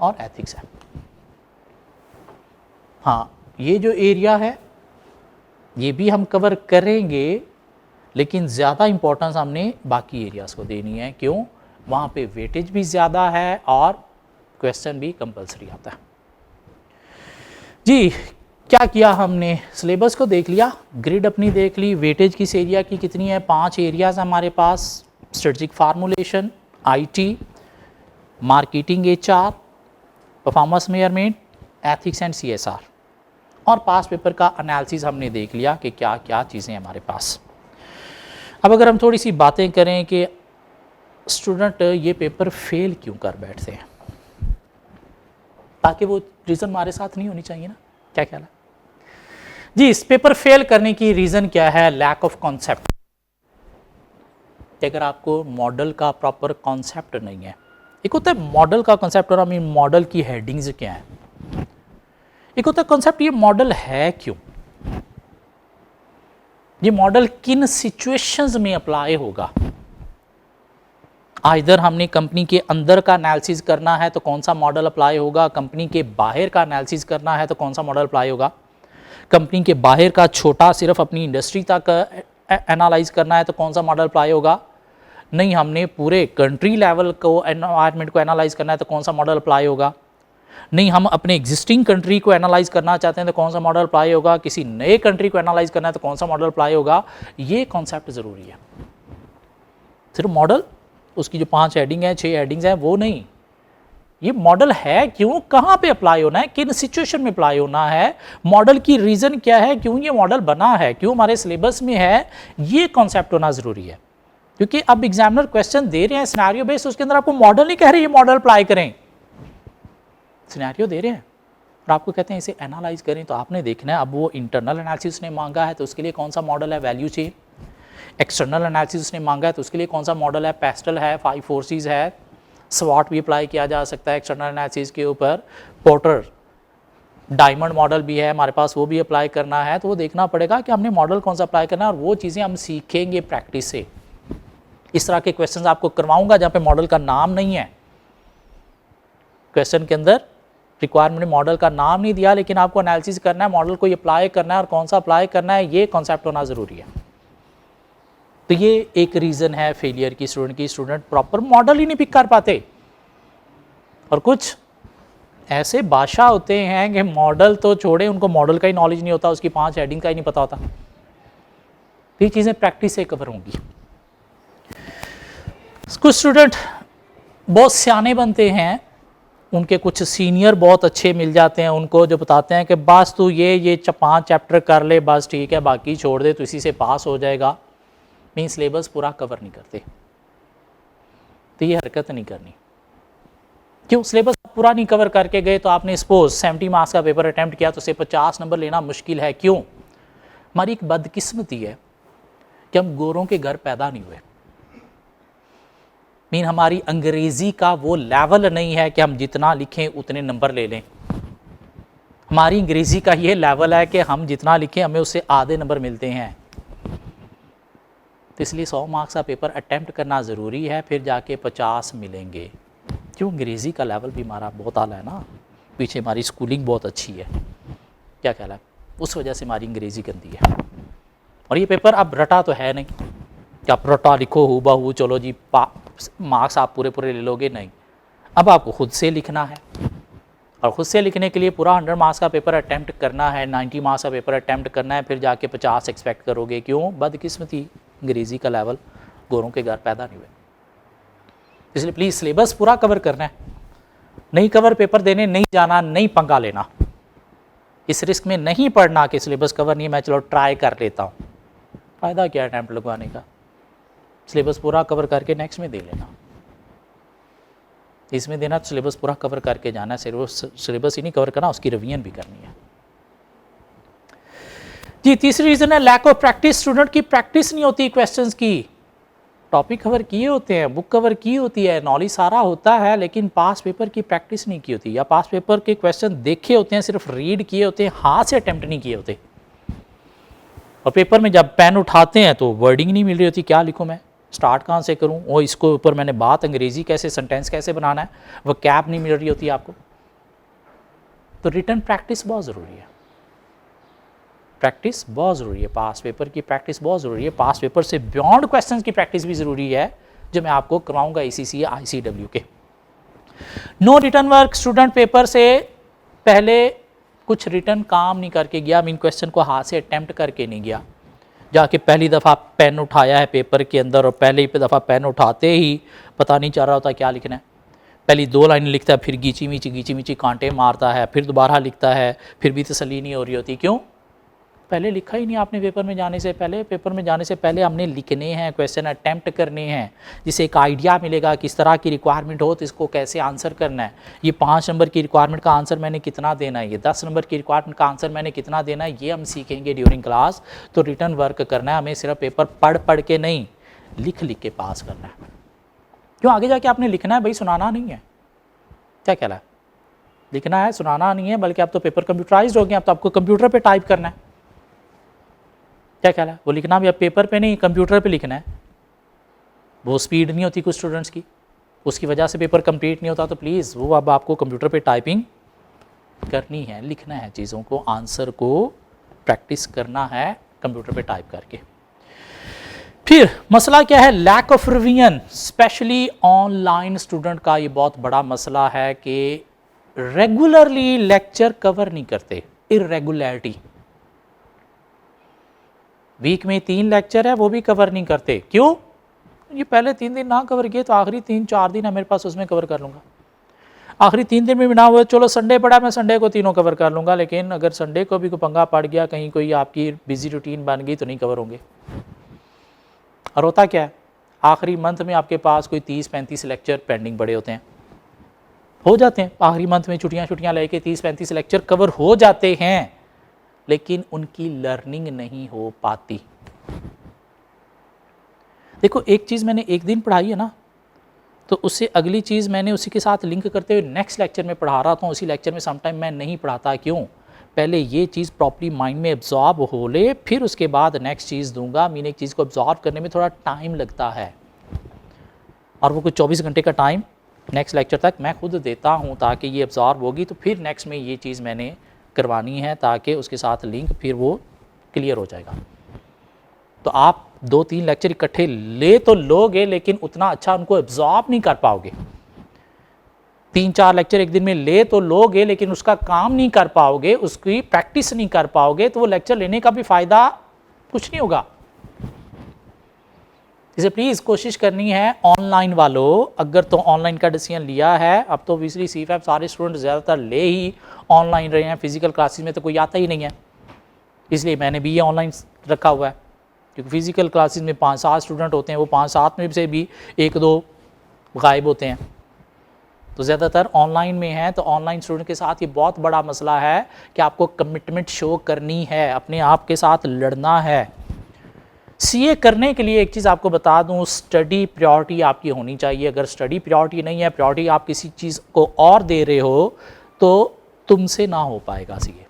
और एथिक्स है। हाँ, ये जो एरिया है ये भी हम कवर करेंगे, लेकिन ज़्यादा इंपॉर्टेंस हमने बाकी एरियाज़ को देनी है, क्यों? वहाँ पे वेटेज भी ज़्यादा है और क्वेश्चन भी कंपलसरी आता है। जी, क्या किया हमने? सिलेबस को देख लिया, ग्रिड अपनी देख ली, वेटेज किस एरिया की कितनी है, 5 एरियाज़ हमारे पास, strategic formulation, IT, marketing, HR, performance measurement, ethics and CSR, और पास पेपर का एनालिसिस हमने देख लिया कि क्या क्या चीज़ें हमारे पास। अब अगर हम थोड़ी सी बातें करें कि स्टूडेंट ये पेपर फेल क्यों कर बैठते हैं, ताकि वो रीज़न हमारे साथ नहीं होनी चाहिए ना, क्या ख्याल है जी? इस पेपर फेल करने की रीज़न क्या है? Lack of concept. अगर आपको मॉडल का प्रॉपर कॉन्सेप्ट नहीं है, एक होता है मॉडल का कॉन्सेप्ट और हमें मॉडल की हेडिंग्स क्या है, एक होता है कॉन्सेप्ट ये मॉडल है क्यों, ये मॉडल किन सिचुएशंस में अप्लाई होगा। इधर हमने कंपनी के अंदर का एनालिसिस करना है तो कौन सा मॉडल अप्लाई होगा, कंपनी के बाहर का एनालिसिस करना है तो कौन सा मॉडल अप्लाई होगा, कंपनी के बाहर का छोटा सिर्फ अपनी इंडस्ट्री तक एनालाइज करना है तो कौन सा मॉडल अप्लाई होगा, नहीं हमने पूरे कंट्री लेवल को एनवायरनमेंट को एनालाइज करना है तो कौन सा मॉडल अप्लाई होगा, नहीं हम अपने एग्जिस्टिंग कंट्री को एनालाइज करना चाहते हैं तो कौन सा मॉडल अप्लाई होगा, किसी नए कंट्री को एनालाइज करना है तो कौन सा मॉडल अप्लाई होगा। ये कॉन्सेप्ट ज़रूरी है। सिर्फ मॉडल, उसकी जो 5 हेडिंग है, 6 हेडिंग्स हैं, वो नहीं, ये मॉडल है क्यों, कहाँ पे अप्लाई होना है, किन सिचुएशन में अप्लाई होना है, मॉडल की रीज़न क्या है, क्यों ये मॉडल बना है, क्यों हमारे सिलेबस में है, ये कॉन्सेप्ट होना ज़रूरी है। क्योंकि अब एग्जामिनर क्वेश्चन दे रहे हैं सिनेरियो बेस्ड, उसके अंदर आपको मॉडल नहीं कह रहे ये मॉडल अप्लाई करें, सिनेरियो दे रहे हैं और आपको कहते हैं इसे एनालाइज करें, तो आपने देखना है। अब वो इंटरनल एनालिसिस ने मांगा है तो उसके लिए कौन सा मॉडल है, वैल्यू चेन। एक्सटर्नल एनालिसिस ने मांगा है तो उसके लिए कौन सा मॉडल है, पेस्टल है, 5 फोर्सेस है, स्वॉट भी अप्लाई किया जा सकता है एक्सटर्नल एनालिसिस के ऊपर, पोर्टर डायमंड मॉडल भी है हमारे पास, वो भी अप्लाई करना है। तो वो देखना पड़ेगा कि हमने मॉडल कौन सा अप्लाई करना है, और वो चीज़ें हम सीखेंगे प्रैक्टिस से। इस तरह के क्वेश्चन आपको करवाऊंगा जहाँ पे मॉडल का नाम नहीं है, क्वेश्चन के अंदर रिक्वायरमेंट में मॉडल का नाम नहीं दिया, लेकिन आपको एनालिसिस करना है, मॉडल को अप्लाई करना है और कौन सा अप्लाई करना है, ये कॉन्सेप्ट होना ज़रूरी है। तो ये एक रीज़न है फेलियर की स्टूडेंट प्रॉपर मॉडल ही नहीं पिक कर पाते। और कुछ ऐसे बादशाह होते हैं कि मॉडल तो छोड़े, उनको मॉडल का ही नॉलेज नहीं होता, उसकी 5 हेडिंग का ही नहीं पता होता। तो ये चीज़ें प्रैक्टिस से कवर होंगी। कुछ स्टूडेंट बहुत सियाने बनते हैं, उनके कुछ सीनियर बहुत अच्छे मिल जाते हैं उनको, जो बताते हैं कि बस तू ये 5 चैप्टर कर ले, बस ठीक है, बाकी छोड़ दे, तो इसी से पास हो जाएगा। मीन सिलेबस पूरा कवर नहीं करते, तो ये हरकत नहीं करनी। क्यों? सिलेबस पूरा नहीं कवर करके गए तो आपने सपोज 70 मार्क्स का पेपर अटैम्प्ट किया तो उसे 50 नंबर लेना मुश्किल है। क्यों? हमारी एक बदकिस्मती है कि हम गोरों के घर पैदा नहीं हुए। मीन हमारी अंग्रेज़ी का वो लेवल नहीं है कि हम जितना लिखें उतने नंबर ले लें। हमारी अंग्रेज़ी का ये लेवल है कि हम जितना लिखें हमें उससे आधे नंबर मिलते हैं। तो इसलिए 100 मार्क्स का पेपर अटैम्प्ट करना ज़रूरी है, फिर जाके 50 मिलेंगे। क्यों? अंग्रेज़ी का लेवल भी हमारा बहुत आला है ना, पीछे हमारी स्कूलिंग बहुत अच्छी है, क्या ख्याल है, उस वजह से हमारी अंग्रेज़ी गंदी है। और ये पेपर अब रटा तो है नहीं कि आप रटा लिखो हूबहू, चलो जी मार्क्स आप पूरे पूरे ले लोगे, नहीं। अब आपको खुद से लिखना है, और ख़ुद से लिखने के लिए पूरा 100 मार्क्स का पेपर अटैम्प्ट करना है, 90 मार्क्स का पेपर अटैम्प्ट करना है, फिर जाके 50 एक्सपेक्ट करोगे। क्यों? बदकिस्मती, अंग्रेज़ी का लेवल, गोरों के घर पैदा नहीं हुए। इसलिए प्लीज़ सिलेबस पूरा कवर करना है, नहीं कवर पेपर देने नहीं जाना, नहीं पंगा लेना। इस रिस्क में नहीं पढ़ना कि सिलेबस कवर नहीं है, मैं चलो ट्राई कर लेता हूँ, फ़ायदा क्या है अटैम्प्ट लगवाने का। सिलेबस पूरा कवर करके नेक्स्ट में दे लेना, इसमें देना तो सिलेबस पूरा कवर करके जाना है, सिलेबस ही नहीं कवर करना, उसकी रिवीजन भी करनी है। जी तीसरी रीज़न है लैक ऑफ प्रैक्टिस, स्टूडेंट की प्रैक्टिस नहीं होती क्वेश्चंस की। टॉपिक कवर किए होते हैं, बुक कवर की होती है, नॉलेज सारा होता है, लेकिन पास पेपर की प्रैक्टिस नहीं की होती, या पास पेपर के क्वेश्चन देखे होते हैं, सिर्फ रीड किए होते हैं, हाथ से अटेम्प्ट नहीं किए होते। और पेपर में जब पेन उठाते हैं तो वर्डिंग नहीं मिल रही होती, क्या लिखूँ मैं, स्टार्ट कहाँ से करूँ, और इसको ऊपर मैंने बात अंग्रेजी कैसे, सेंटेंस कैसे बनाना है, वो कैप नहीं मिल रही होती आपको। तो रिटन प्रैक्टिस बहुत ज़रूरी है, प्रैक्टिस बहुत ज़रूरी है, पास पेपर की प्रैक्टिस बहुत ज़रूरी है, पास पेपर से बियॉन्ड क्वेश्चंस की प्रैक्टिस भी ज़रूरी है, जो मैं आपको कराऊंगा ACC या ICW के। No written work, student paper से पहले कुछ रिटन काम नहीं करके गया, मीन क्वेश्चन को हाथ से अटेम्प्ट करके नहीं गया, जाके पहली दफ़ा पेन उठाया है पेपर के अंदर और पहली ही दफ़ा पेन उठाते ही पता नहीं चल रहा होता क्या लिखना है, पहली 2 लाइन लिखता है, फिर गीची मीची कांटे मारता है, फिर दोबारा लिखता है, फिर भी तसल्ली नहीं हो रही होती। क्यों? पहले लिखा ही नहीं आपने पेपर में जाने से पहले। पेपर में जाने से पहले हमने लिखने हैं, क्वेश्चन अटैम्प्ट करने हैं, जिससे एक आइडिया मिलेगा किस तरह की रिक्वायरमेंट हो तो इसको कैसे आंसर करना है। ये 5 नंबर की रिक्वायरमेंट का आंसर मैंने कितना देना है, ये 10 नंबर की रिक्वायरमेंट का आंसर मैंने कितना देना है, ये हम सीखेंगे ड्यूरिंग क्लास। तो रिटर्न वर्क करना है हमें, सिर्फ पेपर पढ़ के नहीं, लिख के पास करना है। क्यों? आगे जाके आपने लिखना है भाई, सुनाना नहीं है। क्या कहला है? लिखना है, सुनाना नहीं है, बल्कि अब तो पेपर कंप्यूटराइज्ड हो गया, अब तो आपको कंप्यूटर पर टाइप करना है। क्या ख्याल है? वो लिखना भी अब पेपर पे नहीं, कंप्यूटर पे लिखना है। वो स्पीड नहीं होती कुछ स्टूडेंट्स की, उसकी वजह से पेपर कंप्लीट नहीं होता। तो प्लीज़ वो अब आपको कंप्यूटर पे टाइपिंग करनी है, लिखना है चीज़ों को, आंसर को प्रैक्टिस करना है कंप्यूटर पे टाइप करके। फिर मसला क्या है? Lack of revision, specially online student का ये बहुत बड़ा मसला है कि रेगुलरली लेक्चर कवर नहीं करते, इरेगुलरिटी। वीक में 3 लेक्चर है, वो भी कवर नहीं करते। क्यों? ये पहले 3 दिन ना कवर किए तो आखिरी 3-4 दिन है मेरे पास, उसमें कवर कर लूँगा। आखिरी 3 दिन में भी ना हुआ, चलो संडे पड़ा, मैं संडे को तीनों कवर कर लूँगा, लेकिन अगर संडे को भी कोई पंगा पड़ गया, कहीं कोई आपकी बिजी रूटीन बन गई तो नहीं कवर होंगे। और होता क्या है, आखिरी मंथ में आपके पास कोई 30-35 लेक्चर पेंडिंग पड़े होते हैं, हो जाते हैं आखिरी मंथ में, छुट्टियाँ लेके 30-35 लेक्चर कवर हो जाते हैं, लेकिन उनकी लर्निंग नहीं हो पाती। देखो एक चीज़ मैंने एक दिन पढ़ाई है ना, तो उससे अगली चीज़ मैंने उसी के साथ लिंक करते हुए नेक्स्ट लेक्चर में पढ़ा रहा था, उसी लेक्चर में समटाइम मैं नहीं पढ़ाता। क्यों? पहले ये चीज़ प्रॉपर्ली माइंड में एब्जॉर्ब हो ले, फिर उसके बाद नेक्स्ट चीज़ दूंगा। मीन एक चीज़ को एब्जॉर्ब करने में थोड़ा टाइम लगता है, और वो कुछ 24 घंटे का टाइम नेक्स्ट लेक्चर तक मैं खुद देता हूँ, ताकि ये एब्जॉर्ब होगी तो फिर नेक्स्ट में ये चीज़ मैंने करवानी है, ताकि उसके साथ लिंक फिर वो क्लियर हो जाएगा। तो आप 2-3 लेक्चर इकट्ठे ले तो लोगे, लेकिन उतना अच्छा उनको एब्जॉर्ब नहीं कर पाओगे। 3-4 लेक्चर एक दिन में ले तो लोगे, लेकिन उसका काम नहीं कर पाओगे, उसकी प्रैक्टिस नहीं कर पाओगे, तो वो लेक्चर लेने का भी फ़ायदा कुछ नहीं होगा। इसे प्लीज़ कोशिश करनी है ऑनलाइन वालों, अगर तो ऑनलाइन का डिसीजन लिया है, अब तो ऑब्वियसली CFAP सारे स्टूडेंट ज़्यादातर ले ही ऑनलाइन रहे हैं, फिजिकल क्लासेस में तो कोई आता ही नहीं है, इसलिए मैंने भी ये ऑनलाइन रखा हुआ है। क्योंकि फिजिकल क्लासेस में 5-7 स्टूडेंट होते हैं, वो 5-7 में से भी 1-2 गायब होते हैं, तो ज़्यादातर ऑनलाइन में है। तो ऑनलाइन स्टूडेंट के साथ ये बहुत बड़ा मसला है कि आपको कमिटमेंट शो करनी है, अपने आप के साथ लड़ना है। CA करने के लिए एक चीज़ आपको बता दूं, स्टडी प्रायोरिटी आपकी होनी चाहिए। अगर स्टडी प्रायोरिटी नहीं है, प्रायोरिटी आप किसी चीज़ को और दे रहे हो, तो तुमसे ना हो पाएगा CA।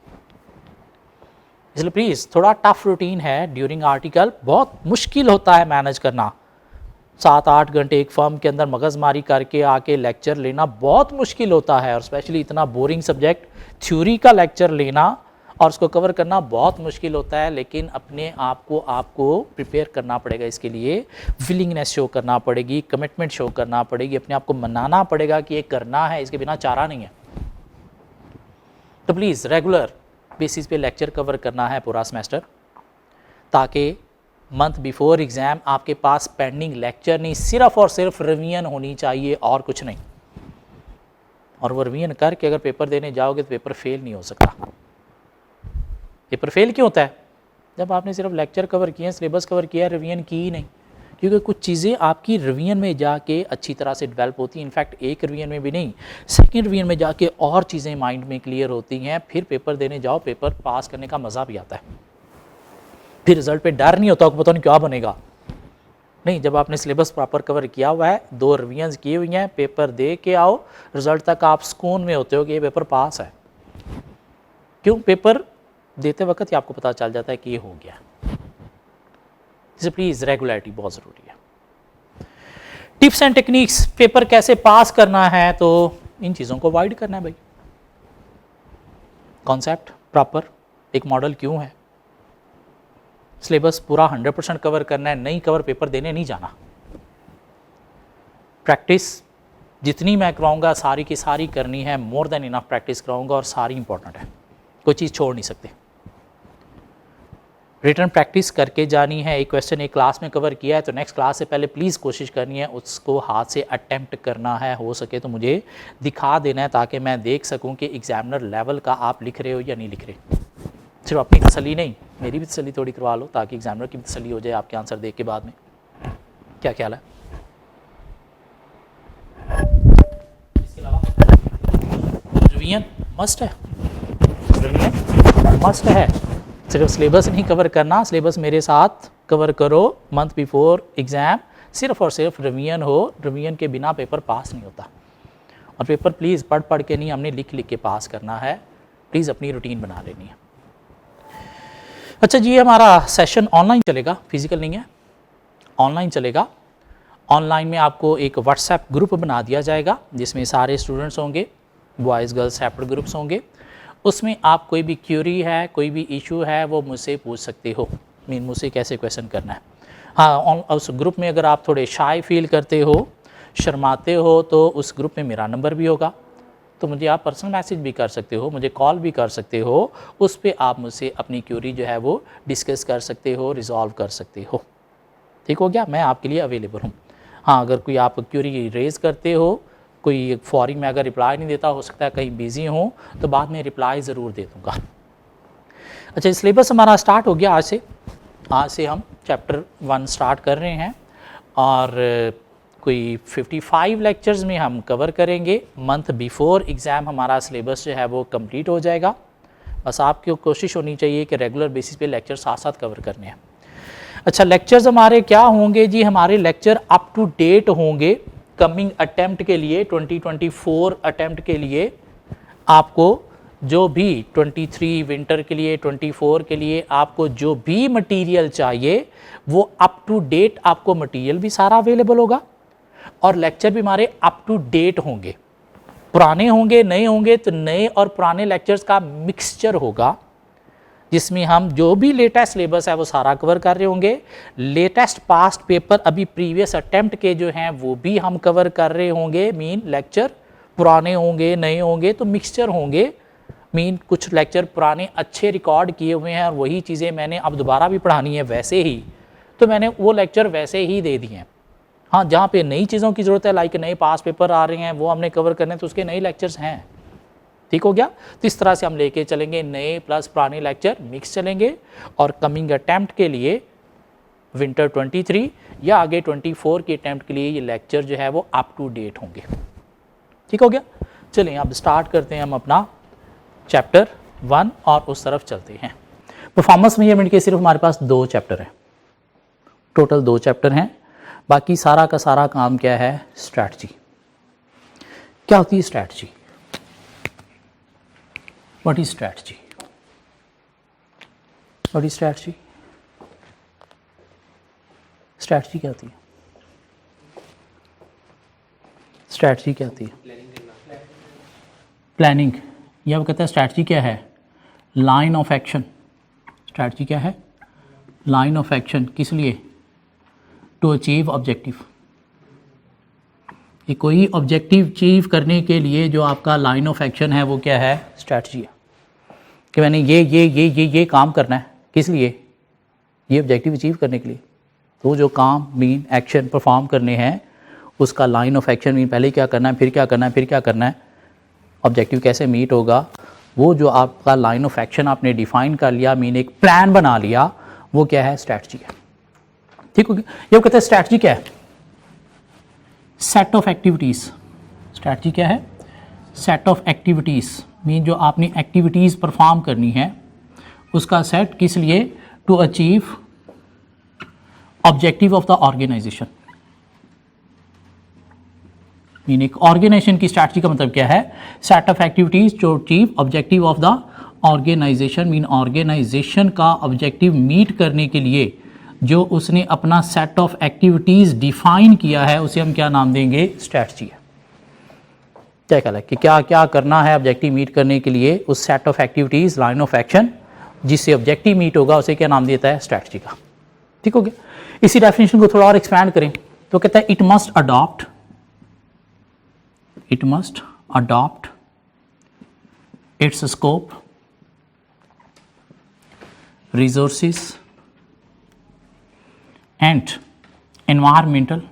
इसलिए प्लीज़ थोड़ा टफ रूटीन है ड्यूरिंग आर्टिकल, बहुत मुश्किल होता है मैनेज करना। 7-8 घंटे एक फर्म के अंदर मगजमारी करके आके लेक्चर लेना बहुत मुश्किल होता है, और स्पेशली इतना बोरिंग सब्जेक्ट थ्योरी का लेक्चर लेना और उसको कवर करना बहुत मुश्किल होता है। लेकिन अपने आप को आपको प्रिपेयर करना पड़ेगा, इसके लिए विलिंगनेस शो करना पड़ेगी, कमिटमेंट शो करना पड़ेगी, अपने आप को मनाना पड़ेगा कि ये करना है, इसके बिना चारा नहीं है। तो प्लीज़ रेगुलर बेसिस पे लेक्चर कवर करना है पूरा सेमेस्टर, ताकि मंथ बिफोर एग्ज़ाम आपके पास पेंडिंग लेक्चर नहीं, सिर्फ और सिर्फ रिवीजन होनी चाहिए और कुछ नहीं। और वो रिवीजन करके अगर पेपर देने जाओगे तो पेपर फेल नहीं हो सकता। पेपर फेल क्यों होता है? जब आपने सिर्फ लेक्चर कवर किए, सिलेबस कवर किया, रिवीजन की ही नहीं। क्योंकि कुछ चीज़ें आपकी रिवीजन में जाके अच्छी तरह से डेवलप होती हैं। इनफैक्ट एक रिवीजन में भी नहीं, सेकंड रिवीजन में जाके और चीज़ें माइंड में क्लियर होती हैं। फिर पेपर देने जाओ, पेपर पास करने का मज़ा भी आता है। फिर रिजल्ट पे डर नहीं होता कि पता नहीं क्या बनेगा। नहीं, जब आपने सिलेबस प्रॉपर कवर किया हुआ है, 2 रिवीजन किए हुई हैं, पेपर दे के आओ, रिजल्ट तक आप सुकून में होते हो कि ये पेपर पास है। क्यों? पेपर देते वक्त ही आपको पता चल जाता है कि ये हो गया। इसलिए प्लीज़ रेगुलरिटी बहुत ज़रूरी है। टिप्स एंड टेक्निक्स, पेपर कैसे पास करना है, तो इन चीज़ों को अवॉइड करना है भाई। कॉन्सेप्ट प्रॉपर, एक मॉडल क्यों है, सिलेबस पूरा 100% कवर करना है, नहीं कवर पेपर देने नहीं जाना। प्रैक्टिस जितनी मैं कराऊंगा सारी की सारी करनी है, मोर देन इनफ प्रैक्टिस कराऊंगा और सारी इंपॉर्टेंट है, कोई चीज़ छोड़ नहीं सकते। रिटर्न प्रैक्टिस करके जानी है। एक क्वेश्चन एक क्लास में कवर किया है तो नेक्स्ट क्लास से पहले प्लीज़ कोशिश करनी है उसको हाथ से अटेम्प्ट करना है, हो सके तो मुझे दिखा देना है ताकि मैं देख सकूं कि एग्जामिनर लेवल का आप लिख रहे हो या नहीं लिख रहे। सिर्फ अपनी तसल्ली नहीं, मेरी भी तसल्ली थोड़ी करवा लो ताकि एग्जामिनर की भी तसल्ली हो जाए आपके आंसर देख के बाद में। क्या ख्याल है? इसके अलावा रिवीजन मस्ट है, रिवीजन मस्ट है। सिर्फ सिलेबस नहीं कवर करना, सिलेबस मेरे साथ कवर करो मंथ बिफोर एग्ज़ाम, सिर्फ और सिर्फ रिवीजन हो। रिवीजन के बिना पेपर पास नहीं होता। और पेपर प्लीज़ पढ़ पढ़ के नहीं, हमने लिख लिख के पास करना है। प्लीज़ अपनी रूटीन बना लेनी है। अच्छा जी, हमारा सेशन ऑनलाइन चलेगा, फिजिकल नहीं है, ऑनलाइन चलेगा। ऑनलाइन में आपको एक व्हाट्सएप ग्रुप बना दिया जाएगा जिसमें सारे स्टूडेंट्स होंगे, बॉयज़ गर्ल्स सेपरेट ग्रुप्स होंगे। उसमें आप कोई भी क्यूरी है, कोई भी इशू है, वो मुझसे पूछ सकते हो। मुझसे कैसे क्वेश्चन करना है। हाँ, उस ग्रुप में अगर आप थोड़े शाय फील करते हो, शर्माते हो, तो उस ग्रुप में मेरा नंबर भी होगा, तो मुझे आप पर्सनल मैसेज भी कर सकते हो, मुझे कॉल भी कर सकते हो। उस पर आप मुझसे अपनी क्यूरी जो है वो डिस्कस कर सकते हो, रिजॉल्व कर सकते हो। ठीक हो गया? मैं आपके लिए अवेलेबल हूँ। हाँ, अगर कोई आप क्यूरी रेज़ करते हो, कोई फौरी में अगर रिप्लाई नहीं देता, हो सकता है कहीं बिज़ी हो, तो बाद में रिप्लाई ज़रूर दे दूँगा। अच्छा, सिलेबस हमारा स्टार्ट हो गया आज से हम चैप्टर 1 स्टार्ट कर रहे हैं और कोई 55 लेक्चर्स में हम कवर करेंगे। मंथ बिफोर एग्ज़ाम हमारा सिलेबस जो है वो कंप्लीट हो जाएगा। बस आपकी कोशिश होनी चाहिए कि रेगुलर बेसिस पे लेक्चर साथ साथ कवर करने हैं। अच्छा, लेक्चर्स हमारे क्या होंगे जी? हमारे लेक्चर अप टू डेट होंगे कमिंग अटेम्प्ट के लिए, 2024 अटेम्प्ट के लिए। आपको जो भी 23 विंटर के लिए, 24 के लिए आपको जो भी मटेरियल चाहिए वो अप टू डेट, आपको मटेरियल भी सारा अवेलेबल होगा और लेक्चर भी हमारे अप टू डेट होंगे। पुराने होंगे, नए होंगे, तो नए और पुराने लेक्चर्स का मिक्सचर होगा जिसमें हम जो भी लेटेस्ट सिलेबस है वो सारा कवर कर रहे होंगे। लेटेस्ट पास्ट पेपर अभी प्रीवियस अटेम्प्ट के जो हैं वो भी हम कवर कर रहे होंगे। मीन लेक्चर पुराने होंगे, नए होंगे, तो मिक्सचर होंगे। मीन कुछ लेक्चर पुराने अच्छे रिकॉर्ड किए हुए हैं और वही चीज़ें मैंने अब दोबारा भी पढ़ानी है वैसे ही, तो मैंने वो लेक्चर वैसे ही दे दिए हैं। हाँ, जहाँ पे नई चीज़ों की ज़रूरत है, लाइक नए पास पेपर आ रहे हैं, वो हमने कवर करने हैं, तो उसके नए लेक्चर्स हैं। ठीक हो गया? तो इस तरह से हम लेके चलेंगे, नए प्लस पुराने लेक्चर मिक्स चलेंगे और कमिंग अटैम्प्ट के लिए विंटर 23 या आगे 24 के अटैम्प्ट के लिए ये लेक्चर जो है वो अप टू डेट होंगे। ठीक हो गया? चलिए अब स्टार्ट करते हैं हम अपना चैप्टर 1 और उस तरफ चलते हैं। परफॉर्मेंस मेजरमेंट के सिर्फ हमारे पास 2 चैप्टर हैं, टोटल 2 चैप्टर हैं। बाकी सारा का सारा काम क्या है? स्ट्रैटेजी। क्या होती है strategy? What is strategy? What is strategy? Strategy क्या होती है? स्ट्रैटेजी क्या होती है? प्लानिंग। यह वो कहता है स्ट्रैटेजी क्या है? Line of action. स्ट्रैटेजी क्या है? Line of action. किस लिए? To achieve objective. ये कोई ऑब्जेक्टिव अचीव करने के लिए जो आपका लाइन ऑफ एक्शन है वो क्या है? स्ट्रैटेजी है कि मैंने ये काम करना है। किस लिए? ये ऑब्जेक्टिव अचीव करने के लिए। तो जो काम मीन एक्शन परफॉर्म करने हैं उसका लाइन ऑफ एक्शन मीन पहले क्या करना है, फिर क्या करना है, फिर क्या करना है, ऑब्जेक्टिव कैसे मीट होगा, वो जो आपका लाइन ऑफ एक्शन आपने डिफाइन कर लिया, मीन एक प्लान बना लिया, वो क्या है? स्ट्रैटेजी है। ठीक हो गया? ये कहते हैं स्ट्रैटेजी क्या है? Set of activities. स्ट्रैटेजी क्या है? सेट ऑफ एक्टिविटीज, मीन जो आपने एक्टिविटीज परफॉर्म करनी है उसका सेट, किस लिए? To achieve objective of the organisation. Mean एक ऑर्गेनाइजेशन की स्ट्रैटेजी का मतलब क्या है? Set of activities to achieve objective of the organisation. Mean organisation का ऑब्जेक्टिव मीट करने के लिए जो उसने अपना सेट ऑफ एक्टिविटीज डिफाइन किया है उसे हम क्या नाम देंगे? स्ट्रैटेजी है। क्या कहला कि क्या क्या करना है ऑब्जेक्टिव मीट करने के लिए, उस set of activities, line of action जिससे ऑब्जेक्टिव मीट होगा उसे क्या नाम देता है? स्ट्रैटेजी का। ठीक हो गया? इसी डेफिनेशन को थोड़ा और एक्सपैंड करें तो कहता है it must adopt its scope, resources and environmental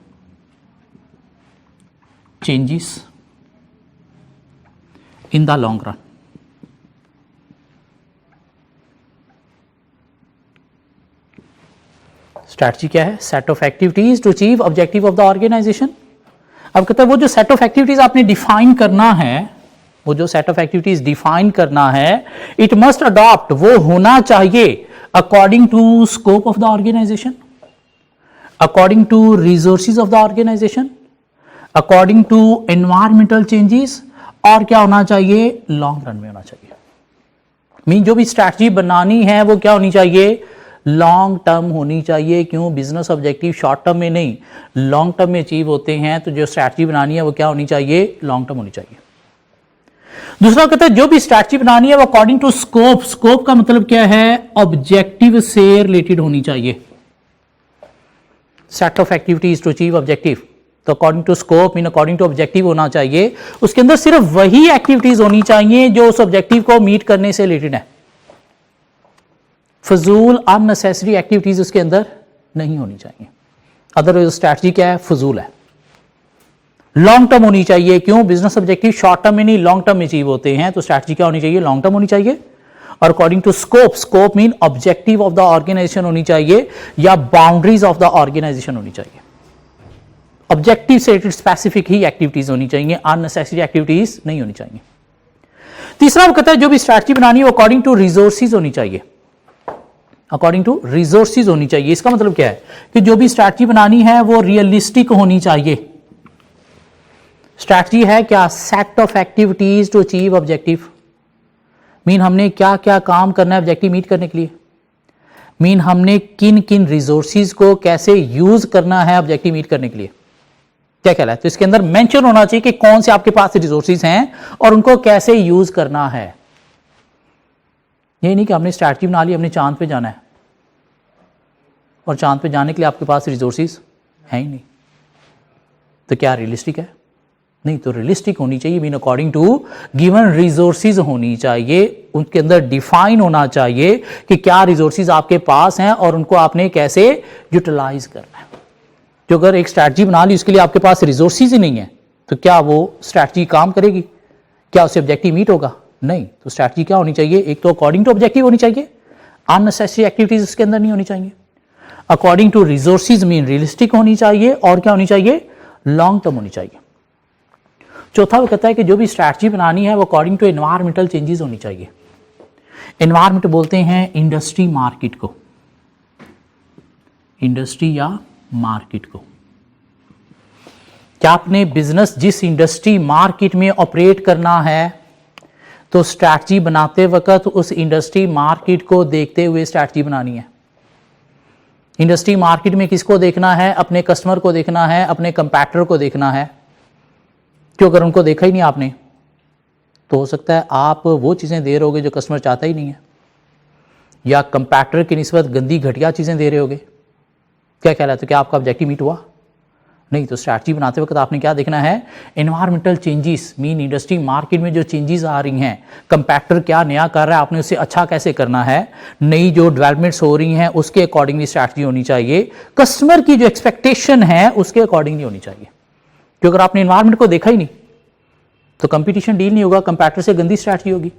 changes in the long run. Strategy क्या है? Set of activities to achieve objective of the organisation. अब कहते हैं वो जो सेट ऑफ एक्टिविटीज आपने डिफाइन करना है, वो जो सेट ऑफ एक्टिविटीज डिफाइन करना है, इट मस्ट अडॉप्ट, वो होना चाहिए according to scope of the organisation, according to resources of the organisation, according to environmental changes, और क्या होना चाहिए? लॉन्ग रन में होना चाहिए। मीन जो भी स्ट्रैटेजी बनानी है वो क्या होनी चाहिए? लॉन्ग टर्म होनी चाहिए। क्यों? बिजनेस ऑब्जेक्टिव शॉर्ट टर्म में नहीं, लॉन्ग टर्म में अचीव होते हैं, तो जो स्ट्रैटेजी बनानी है वो क्या होनी चाहिए? लॉन्ग टर्म होनी चाहिए। दूसरा कहता है जो भी स्ट्रैटेजी बनानी है वो अकॉर्डिंग टू स्कोप। स्कोप का मतलब क्या है? ऑब्जेक्टिव से रिलेटेड होनी चाहिए। Set of activities to achieve objective, तो according to scope mean according to objective होना चाहिए। उसके अंदर सिर्फ वही एक्टिविटीज होनी चाहिए जो उस ऑब्जेक्टिव को मीट करने से रिलेटेड है। फजूल अननेसेसरी एक्टिविटीज उसके अंदर नहीं होनी चाहिए, अदरवाइज स्ट्रैटेजी क्या है? फजूल है। लॉन्ग टर्म होनी चाहिए। क्यों? बिजनेस ऑब्जेक्टिव शॉर्ट टर्म में नहीं, लॉन्ग टर्म में अचीव होते हैं, तो स्ट्रैटेजी क्या होनी चाहिए? लॉन्ग टर्म होनी चाहिए। और according to scope, scope mean objective of the organisation होनी चाहिए या बाउंड्रीज ऑफ द ऑर्गेनाइजेशन होनी चाहिए। ऑब्जेक्टिव से रिलेटेड स्पेसिफिक ही एक्टिविटीज होनी चाहिए, अननेसेसरी एक्टिविटीज नहीं होनी चाहिए। तीसरा वो कहता है जो भी स्ट्रैटेजी बनानी है वो अकॉर्डिंग टू रिसोर्सेज होनी चाहिए, अकॉर्डिंग टू रिसोर्सेज होनी चाहिए। इसका मतलब क्या है कि जो भी स्ट्रैटेजी बनानी है वो रियलिस्टिक होनी चाहिए। स्ट्रैटेजी है क्या? Set of activities to achieve objective. Mean हमने क्या क्या काम करना है ऑब्जेक्टिव मीट करने के लिए, मीन हमने किन किन रिसोर्सेज को कैसे यूज करना है ऑब्जेक्टिव मीट करने के लिए, क्या कहलाता है। तो इसके अंदर मेंशन होना चाहिए कि कौन से आपके पास रिसोर्सेज हैं और उनको कैसे यूज करना है। ये नहीं कि हमने स्ट्रैटेजी बना ली, हमने चांद पे जाना है और चांद पे जाने के लिए आपके पास रिसोर्सेज हैं ही नहीं, तो क्या रियलिस्टिक है? नहीं। तो रियलिस्टिक होनी चाहिए mean according to given resources होनी चाहिए, उनके अंदर डिफाइन होना चाहिए कि क्या रिसोर्सेज आपके पास हैं और उनको आपने कैसे यूटिलाइज करना है। जो अगर एक स्ट्रैटेजी बना ली उसके लिए आपके पास रिसोर्सेज ही नहीं है तो क्या वो स्ट्रैटेजी काम करेगी? क्या उससे ऑब्जेक्टिव मीट होगा? नहीं। तो स्ट्रैटेजी क्या होनी चाहिए? एक तो अकॉर्डिंग टू ऑब्जेक्टिव होनी चाहिए, अननेसेसरी एक्टिविटीज उसके अंदर नहीं होनी चाहिए, according to resources mean realistic होनी चाहिए, और क्या होनी चाहिए? लॉन्ग टर्म होनी चाहिए। चौथा वो कहता है कि जो भी स्ट्रैटेजी बनानी है वो अकॉर्डिंग टू एनवायरमेंटल चेंजेस होनी चाहिए। एनवायरमेंट बोलते हैं इंडस्ट्री मार्केट को, इंडस्ट्री या मार्केट को। क्या आपने बिजनेस जिस इंडस्ट्री मार्केट में ऑपरेट करना है तो स्ट्रैटेजी बनाते वक्त उस इंडस्ट्री मार्केट को देखते हुए स्ट्रैटेजी बनानी है। इंडस्ट्री मार्केट में किसको देखना है? अपने कस्टमर को देखना है, अपने कंपैटिटर को देखना है। क्यों? अगर उनको देखा ही नहीं आपने तो हो सकता है आप वो चीज़ें दे रहे होगे जो कस्टमर चाहता ही नहीं है, या कंपैटिटर की निस्बत गंदी घटिया चीज़ें दे रहे होगे। क्या कहलाता है? तो क्या आपका ऑब्जेक्टिव मीट हुआ? नहीं। तो स्ट्रैटेजी बनाते वक्त आपने क्या देखना है? Environmental changes mean industry market में जो चेंजेस आ रही हैं, कंपैटिटर क्या नया कर रहा है, आपने उससे अच्छा कैसे करना है, नई जो डेवलपमेंट्स हो रही हैं उसके अकॉर्डिंगली स्ट्रैटेजी होनी चाहिए, कस्टमर की जो एक्सपेक्टेशन है उसके अकॉर्डिंगली होनी चाहिए। क्योंकि अगर आपने एनवायरमेंट को देखा ही नहीं तो कंपटीशन डील नहीं होगा, कंपैटिटर से गंदी स्ट्रैटेजी होगी।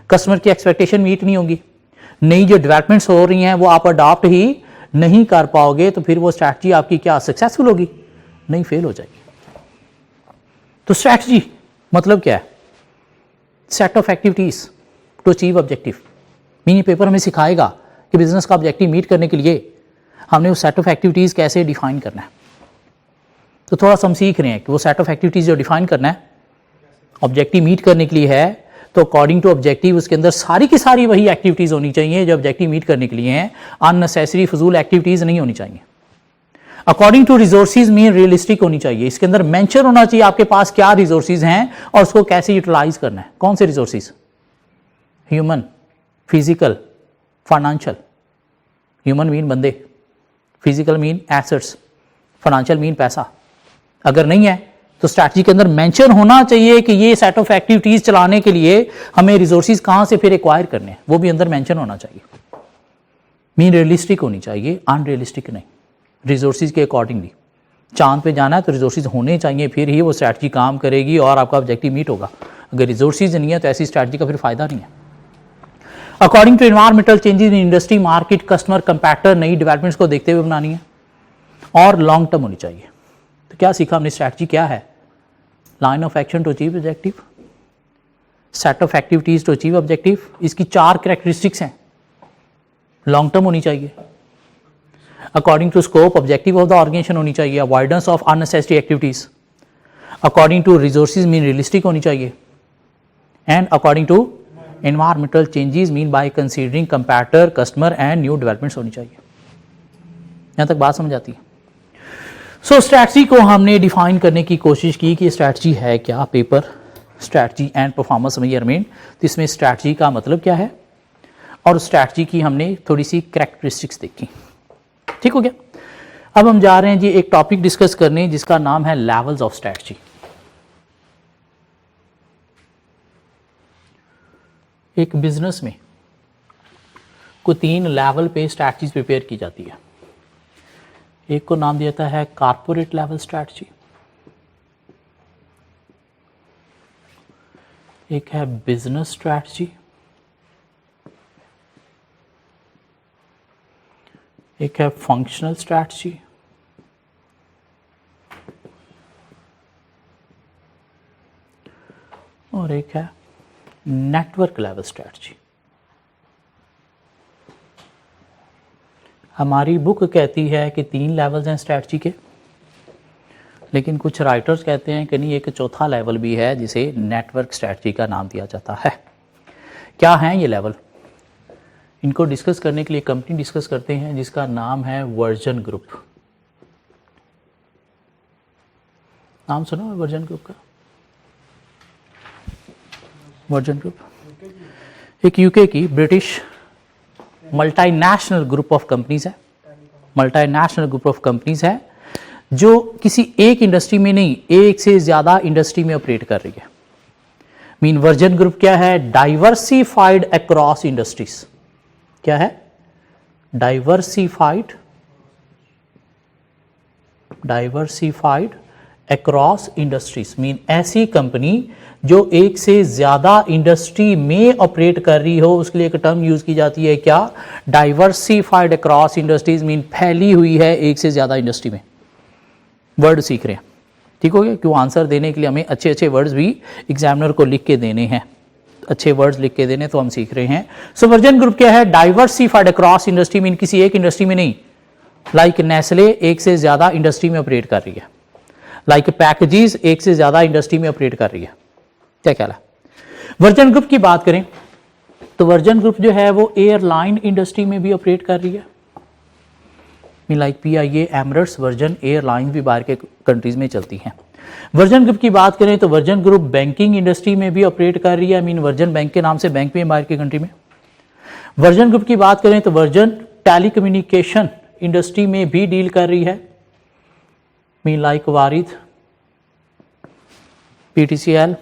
कस्टमर की एक्सपेक्टेशन मीट नहीं होगी, नई जो डेवलपमेंट्स हो रही हैं वो आप अडॉप्ट ही नहीं कर पाओगे, तो फिर वो स्ट्रैटेजी आपकी क्या सक्सेसफुल होगी? नहीं, फेल हो जाएगी। तो स्ट्रैटेजी मतलब क्या है? Set of activities to achieve objective. Mean paper हमें सिखाएगा कि बिजनेस का ऑब्जेक्टिव मीट करने के लिए हमने वो सेट ऑफ एक्टिविटीज कैसे डिफाइन करना है। तो थोड़ा सा हम सीख रहे हैं कि वो सेट ऑफ एक्टिविटीज जो डिफाइन करना है ऑब्जेक्टिव मीट करने के लिए है, तो अकॉर्डिंग टू ऑब्जेक्टिव उसके अंदर सारी की सारी वही एक्टिविटीज होनी चाहिए जो ऑब्जेक्टिव मीट करने के लिए हैं। अननेसेसरी फजूल एक्टिविटीज नहीं होनी चाहिए। According to resources mean realistic होनी चाहिए। इसके अंदर मेंशन होना चाहिए आपके पास क्या रिसोर्सेज हैं और उसको कैसे यूटिलाइज करना है। कौन से resources? Human, physical, financial. Human mean बंदे, physical mean assets, financial mean पैसा। अगर नहीं है तो स्ट्रैटेजी के अंदर मेंशन होना चाहिए कि ये सेट ऑफ एक्टिविटीज चलाने के लिए हमें रिसोर्सेज कहां से फिर एक्वायर करने हैं, वो भी अंदर मेंशन होना चाहिए। मीन रियलिस्टिक होनी चाहिए, अनरियलिस्टिक नहीं। रिसोर्सेज के अकॉर्डिंगली चांद पे जाना है तो रिसोर्सेज होने चाहिए, फिर ही वो स्ट्रैटेजी काम करेगी और आपका ऑब्जेक्टिव मीट होगा। अगर रिसोर्सेज नहीं है तो ऐसी स्ट्रैटेजी का फिर फायदा नहीं है। According to environmental changes in industry, market, customer, competitor, नई डेवलपमेंट्स को देखते हुए बनानी है और लॉन्ग टर्म होनी चाहिए। तो क्या सीखा हमने? स्ट्रैटेजी क्या है? Line of action to achieve objective, set of activities to achieve objective. इसकी 4 कैरेक्टरिस्टिक्स हैं। लॉन्ग टर्म होनी चाहिए, according to scope objective of the organisation होनी चाहिए, avoidance of unnecessary activities, according to resources mean realistic होनी चाहिए, and according to environmental changes mean by considering comparator, customer and new developments होनी चाहिए। यहां तक बात समझ आती है? सो स्ट्रैटेजी को हमने डिफाइन करने की कोशिश की कि स्ट्रैटेजी है क्या। Paper strategy and performance measurement, तो इसमें स्ट्रैटेजी का मतलब क्या है और स्ट्रैटेजी की हमने थोड़ी सी कैरेक्टरिस्टिक्स देखी। ठीक हो गया? अब हम जा रहे हैं जी एक टॉपिक डिस्कस करने जिसका नाम है लेवल्स ऑफ स्ट्रैटेजी। एक बिजनेस में को 3 लेवल पे स्ट्रैटेजीज प्रिपेयर की जाती है। एक को नाम दिया जाता है कॉर्पोरेट लेवल स्ट्रैटेजी, एक है बिजनेस स्ट्रैटेजी, एक है फंक्शनल स्ट्रैटेजी, और एक है नेटवर्क लेवल स्ट्रैटेजी। हमारी बुक कहती है कि 3 लेवल्स हैं स्ट्रैटेजी के, लेकिन कुछ राइटर्स कहते हैं कि नहीं, एक चौथा लेवल भी है जिसे नेटवर्क स्ट्रैटेजी का नाम दिया जाता है। क्या हैं ये लेवल? इनको डिस्कस करने के लिए कंपनी डिस्कस करते हैं जिसका नाम है वर्जन ग्रुप। नाम सुना है वर्जन ग्रुप का? वर्जन ग्रुप एक यूके की British multinational group of companies है। मल्टीनेशनल ग्रुप ऑफ कंपनीज है जो किसी एक इंडस्ट्री में नहीं, एक से ज्यादा इंडस्ट्री में ऑपरेट कर रही है। मीन वर्जन ग्रुप क्या है? Diversified across industries. क्या है? Diversified across industries. मीन ऐसी कंपनी जो एक से ज्यादा इंडस्ट्री में ऑपरेट कर रही हो, उसके लिए एक टर्म यूज की जाती है क्या? Diversified across industries. मीन फैली हुई है एक से ज्यादा इंडस्ट्री में। वर्ड सीख रहे हैं, ठीक हो गया? क्यों? आंसर देने के लिए हमें अच्छे अच्छे वर्ड्स भी एग्जामिनर को लिख के देने हैं, अच्छे वर्ड्स लिख के देने, तो हम सीख रहे हैं। सो वर्जन ग्रुप क्या है? Diversified across industry. मीन किसी एक इंडस्ट्री में नहीं, लाइक नेस्ले एक से ज्यादा इंडस्ट्री में ऑपरेट कर रही है, लाइक पैकेजेस एक से ज्यादा इंडस्ट्री में ऑपरेट कर रही है। क्या ख्याल है? वर्जन ग्रुप की बात करें तो वर्जन ग्रुप जो है वो एयरलाइन इंडस्ट्री में भी ऑपरेट कर रही है। Mean like PIA, Emirates, version airline भी बाहर के कंट्रीज में चलती हैं। वर्जन ग्रुप की बात करें तो वर्जन ग्रुप बैंकिंग इंडस्ट्री में भी ऑपरेट कर रही है। मीन वर्जन बैंक के नाम से बैंक भी है बाहर की कंट्री में। वर्जन ग्रुप की बात करें तो वर्जन टेलीकम्युनिकेशन इंडस्ट्री में भी डील कर रही है। Mean like Warid, PTCL,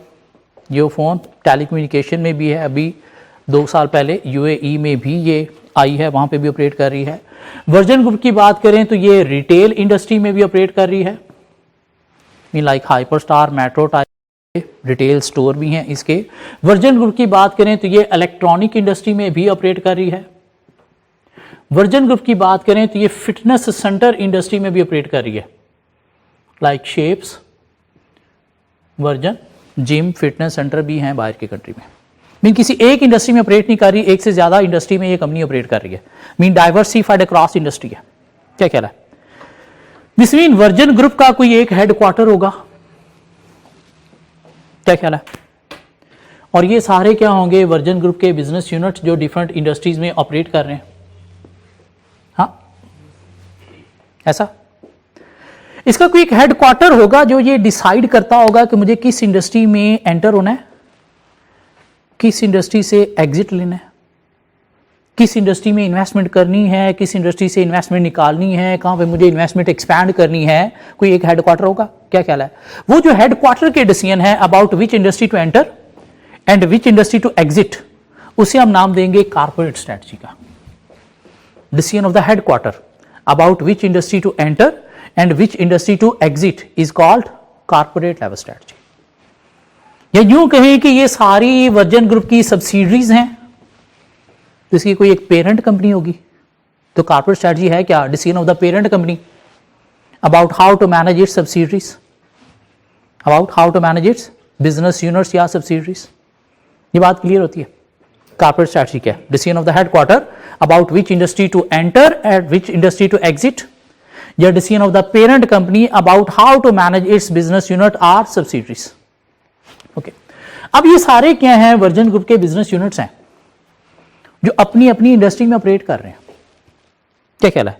JioPhone, telecommunication में भी है। अभी 2 साल पहले UAE में भी ये आई है, वहां पे भी ऑपरेट कर रही है। वर्जन ग्रुप की बात करें तो ये रिटेल इंडस्ट्री में भी ऑपरेट कर रही है। Mean like Hyperstar, Metro type retail store भी हैं इसके। वर्जन ग्रुप की बात करें तो ये इलेक्ट्रॉनिक इंडस्ट्री में भी ऑपरेट कर रही है। वर्जन ग्रुप की बात करें तो ये फिटनेस सेंटर इंडस्ट्री में भी ऑपरेट कर रही है, like shapes, version, gym, fitness centre भी हैं बाहर की कंट्री में। मीन किसी एक इंडस्ट्री में ऑपरेट नहीं कर रही, एक से ज्यादा इंडस्ट्री में ये कंपनी ऑपरेट कर रही है। मीन डाइवर्सिफाइड अक्रॉस इंडस्ट्री है। क्या कह रहा है दिस मीन वर्जन ग्रुप का कोई एक हेडक्वार्टर होगा। क्या ख्याल है? और ये सारे क्या होंगे? वर्जन ग्रुप के बिजनेस यूनिट जो डिफरेंट इंडस्ट्रीज में ऑपरेट कर रहे हैं। हाँ, ऐसा इसका कोई एक हेडक्वार्टर होगा जो ये डिसाइड करता होगा कि मुझे किस इंडस्ट्री में एंटर होना है, किस इंडस्ट्री से एग्जिट लेना है, किस इंडस्ट्री में इन्वेस्टमेंट करनी है, किस इंडस्ट्री से इन्वेस्टमेंट निकालनी है, कहां पे मुझे इन्वेस्टमेंट एक्सपैंड करनी है। कोई एक हेडक्वार्टर होगा। क्या ख्याल है? वो जो हेडक्वार्टर के डिसीजन है about which industry to enter and which industry to exit, उसे हम नाम देंगे कॉर्पोरेट स्ट्रेटजी का। Decision of the headquarter about which industry to enter and which industry to exit is called corporate level strategy. या यूं कहें कि ये सारी वर्जन ग्रुप की सब्सिडरीज हैं, तो इसकी कोई एक पेरेंट कंपनी होगी। तो कॉर्पोरेट स्ट्रेटजी है क्या? Decision of the parent company about how to manage its subsidiaries, about how to manage its business units या सब्सिडरीज। ये बात क्लियर होती है। कॉर्पोरेट स्ट्रेटजी क्या है? Decision of the headquarter about which industry to enter and which industry to exit, या decision of the parent company about how to manage its business unit or subsidiaries. Okay, अब ये सारे क्या हैं? Virgin group के business units हैं जो अपनी अपनी इंडस्ट्री में ऑपरेट कर रहे हैं। क्या ख्याल है?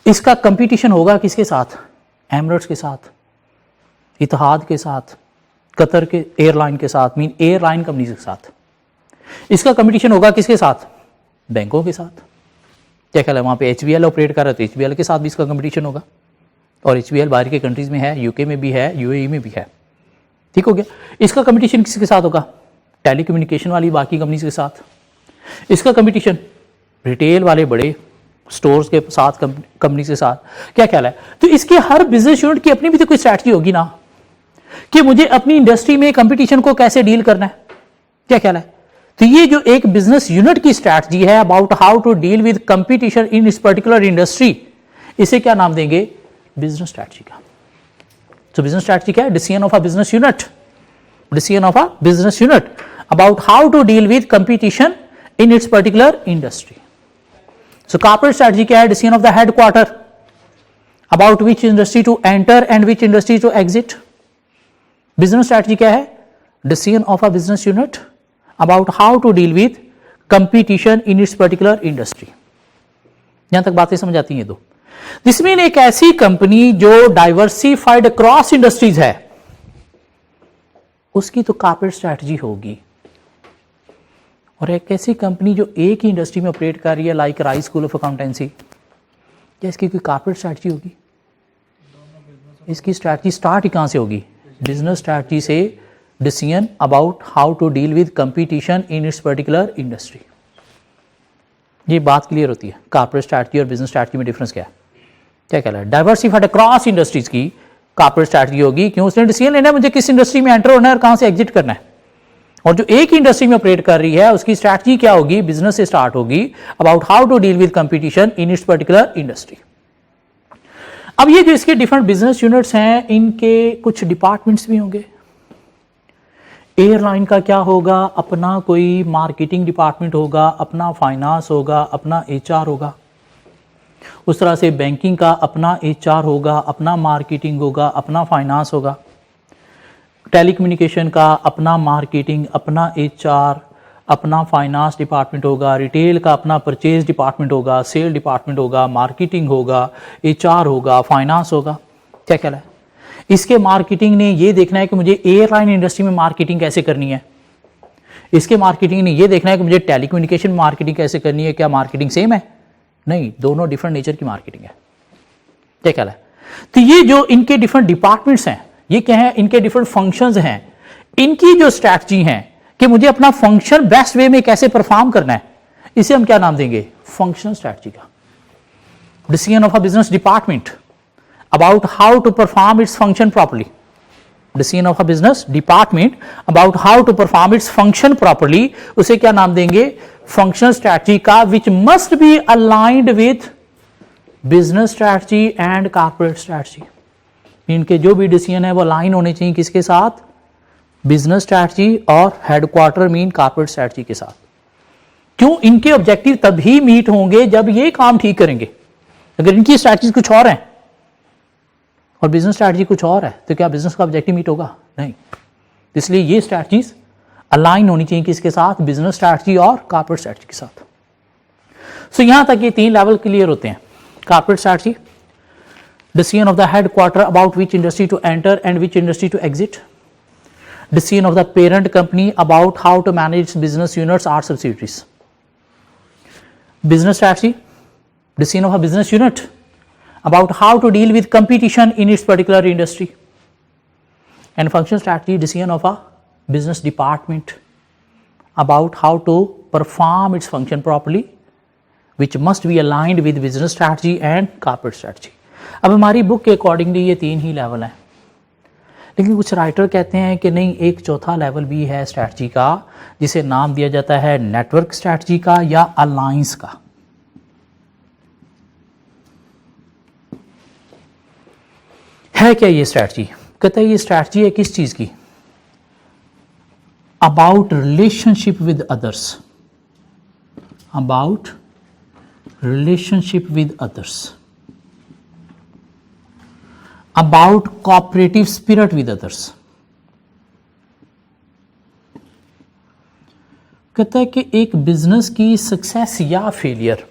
इसका कंपटीशन होगा किसके साथ? एमिरेट्स के साथ, इतिहाद के साथ, कतर के एयरलाइन के साथ, मीन एयरलाइन कंपनी के साथ। इसका कंपटीशन होगा किसके साथ? बैंकों के साथ। क्या ख्याल है? वहां पे HBL ऑपरेट कर रहा है तो HBL के साथ भी इसका कंपटीशन होगा। और HBL बाहर के कंट्रीज में है, यूके में भी है, UAE में भी है। ठीक हो गया। इसका कंपटीशन किसके साथ होगा? टेलीकम्युनिकेशन वाली बाकी कंपनीज के साथ। इसका कंपटीशन रिटेल वाले बड़े स्टोर्स के साथ, कंपनी के साथ। क्या ख्याल है? तो इसके हर बिजनेस यूनिट की अपनी भी तो कोई स्ट्रैटेजी होगी ना, कि मुझे अपनी इंडस्ट्री में कंपटीशन को कैसे डील करना है। क्या ख्याल है? तो ये जो एक बिजनेस यूनिट की स्ट्रैटेजी है about how to deal with competition in इस पर्टिकुलर इंडस्ट्री, इसे क्या नाम देंगे? बिजनेस स्ट्रैटेजी का। तो बिजनेस स्ट्रैटेजी क्या है? Decision of a business unit, decision of a business unit about how to deal with competition in its particular industry. So corporate strategy क्या है? Decision of the headquarter about which industry to enter and which industry to exit. Business strategy क्या है? Decision of a business unit about how to deal with competition in its particular industry. यहां तक बातें समझ आती हैं दो। This mean एक ऐसी कंपनी जो diversified across industries है, उसकी तो corporate strategy होगी। और एक ऐसी कंपनी जो एक ही इंडस्ट्री में ऑपरेट कर रही है, like rice school of accountancy, क्या इसकी कोई कॉर्पोरेट स्ट्रैटेजी होगी? इसकी स्ट्रैटेजी स्टार्ट ही कहां से होगी? बिजनेस स्ट्रैटेजी से decision about how to deal with competition in its particular industry. ये बात क्लियर होती है। कॉर्पोरेट स्ट्रैटेजी और बिजनेस स्ट्रैटेजी में डिफरेंस क्या है? क्या कहला है? डाइवर्सिफाइड अक्रॉस इंडस्ट्रीज की कॉर्पोरेट स्ट्रैटेजी होगी, क्यों? उसने डिसीजन लेना है मुझे किस इंडस्ट्री में एंटर होना है और कहां से एग्जिट करना है। और जो एक ही इंडस्ट्री में ऑपरेट कर रही है उसकी स्ट्रैटेजी क्या होगी? बिजनेस से स्टार्ट होगी about how to deal with competition in its particular industry. अब ये जो इसके डिफरेंट बिजनेस यूनिट्स हैं, इनके कुछ डिपार्टमेंट्स भी होंगे। एयरलाइन का क्या होगा? अपना कोई मार्केटिंग डिपार्टमेंट होगा, अपना फाइनेंस होगा, अपना HR होगा। उस तरह से बैंकिंग का अपना HR होगा, अपना मार्केटिंग होगा, अपना फाइनेंस होगा। टेलीकम्युनिकेशन का अपना मार्केटिंग, अपना HR, अपना फाइनेंस डिपार्टमेंट होगा। रिटेल का अपना परचेज डिपार्टमेंट होगा, सेल डिपार्टमेंट होगा, मार्केटिंग होगा, HR होगा, फाइनेंस होगा। क्या कहला है? इसके मार्केटिंग ने ये देखना है कि मुझे एयरलाइन इंडस्ट्री में मार्केटिंग कैसे करनी है। इसके मार्केटिंग ने ये देखना है कि मुझे टेलीकम्युनिकेशन में मार्केटिंग कैसे करनी है। क्या मार्केटिंग सेम है? नहीं, दोनों डिफरेंट नेचर की मार्केटिंग है। क्या कहला है? तो ये जो इनके डिफरेंट डिपार्टमेंट्स हैं, ये क्या है? इनके डिफरेंट फंक्शंस हैं। इनकी जो स्ट्रैटेजी है कि मुझे अपना फंक्शन बेस्ट वे में कैसे परफॉर्म करना है, इसे हम क्या नाम देंगे? फंक्शनल स्ट्रैटेजी का। Decision of a business department about how to perform its function properly. Decision of a business department about how to perform its function properly, उसे क्या नाम देंगे, फंक्शनल स्ट्रैटेजी का, which must be aligned with business strategy and corporate strategy. इनके जो भी decision है वो अलाइन होने चाहिए किसके साथ, बिजनेस स्ट्रैटेजी और हेडक्वार्टर मीन कॉर्पोरेट स्ट्रैटेजी के साथ। क्यों, इनके ऑब्जेक्टिव तभी मीट होंगे जब ये काम ठीक करेंगे। अगर इनकी स्ट्रैटेजी कुछ और है और बिजनेस स्ट्रैटेजी कुछ और है तो क्या बिजनेस का ऑब्जेक्टिव मीट होगा, नहीं। इसलिए ये स्ट्रैटेजीज अलाइन होनी चाहिए किसके साथ, बिजनेस स्ट्रैटेजी और कॉर्पोरेट स्ट्रैटेजी के साथ। सो यहां तक ये 3 लेवल क्लियर होते हैं। Corporate strategy, decision of the headquarter about which industry to enter and which industry to exit, decision of the parent company about how to manage business units or subsidiaries. Business strategy, decision of a business unit about how to deal with competition in its particular industry. And function strategy, decision of a business department about how to perform its function properly, which must be aligned with business strategy and corporate strategy. अब हमारी book के accordingly ये 3 ही level हैं, लेकिन कुछ writer कहते हैं कि नहीं, एक चौथा लेवल भी है स्ट्रैटेजी का, जिसे नाम दिया जाता है नेटवर्क स्ट्रैटेजी का या अलायंस का। है क्या ये स्ट्रैटेजी? कहता है ये स्ट्रैटेजी है किस चीज की, about relationship with others, about relationship with others, about cooperative spirit with others। कहता है कि एक बिजनेस की सक्सेस या फेलियर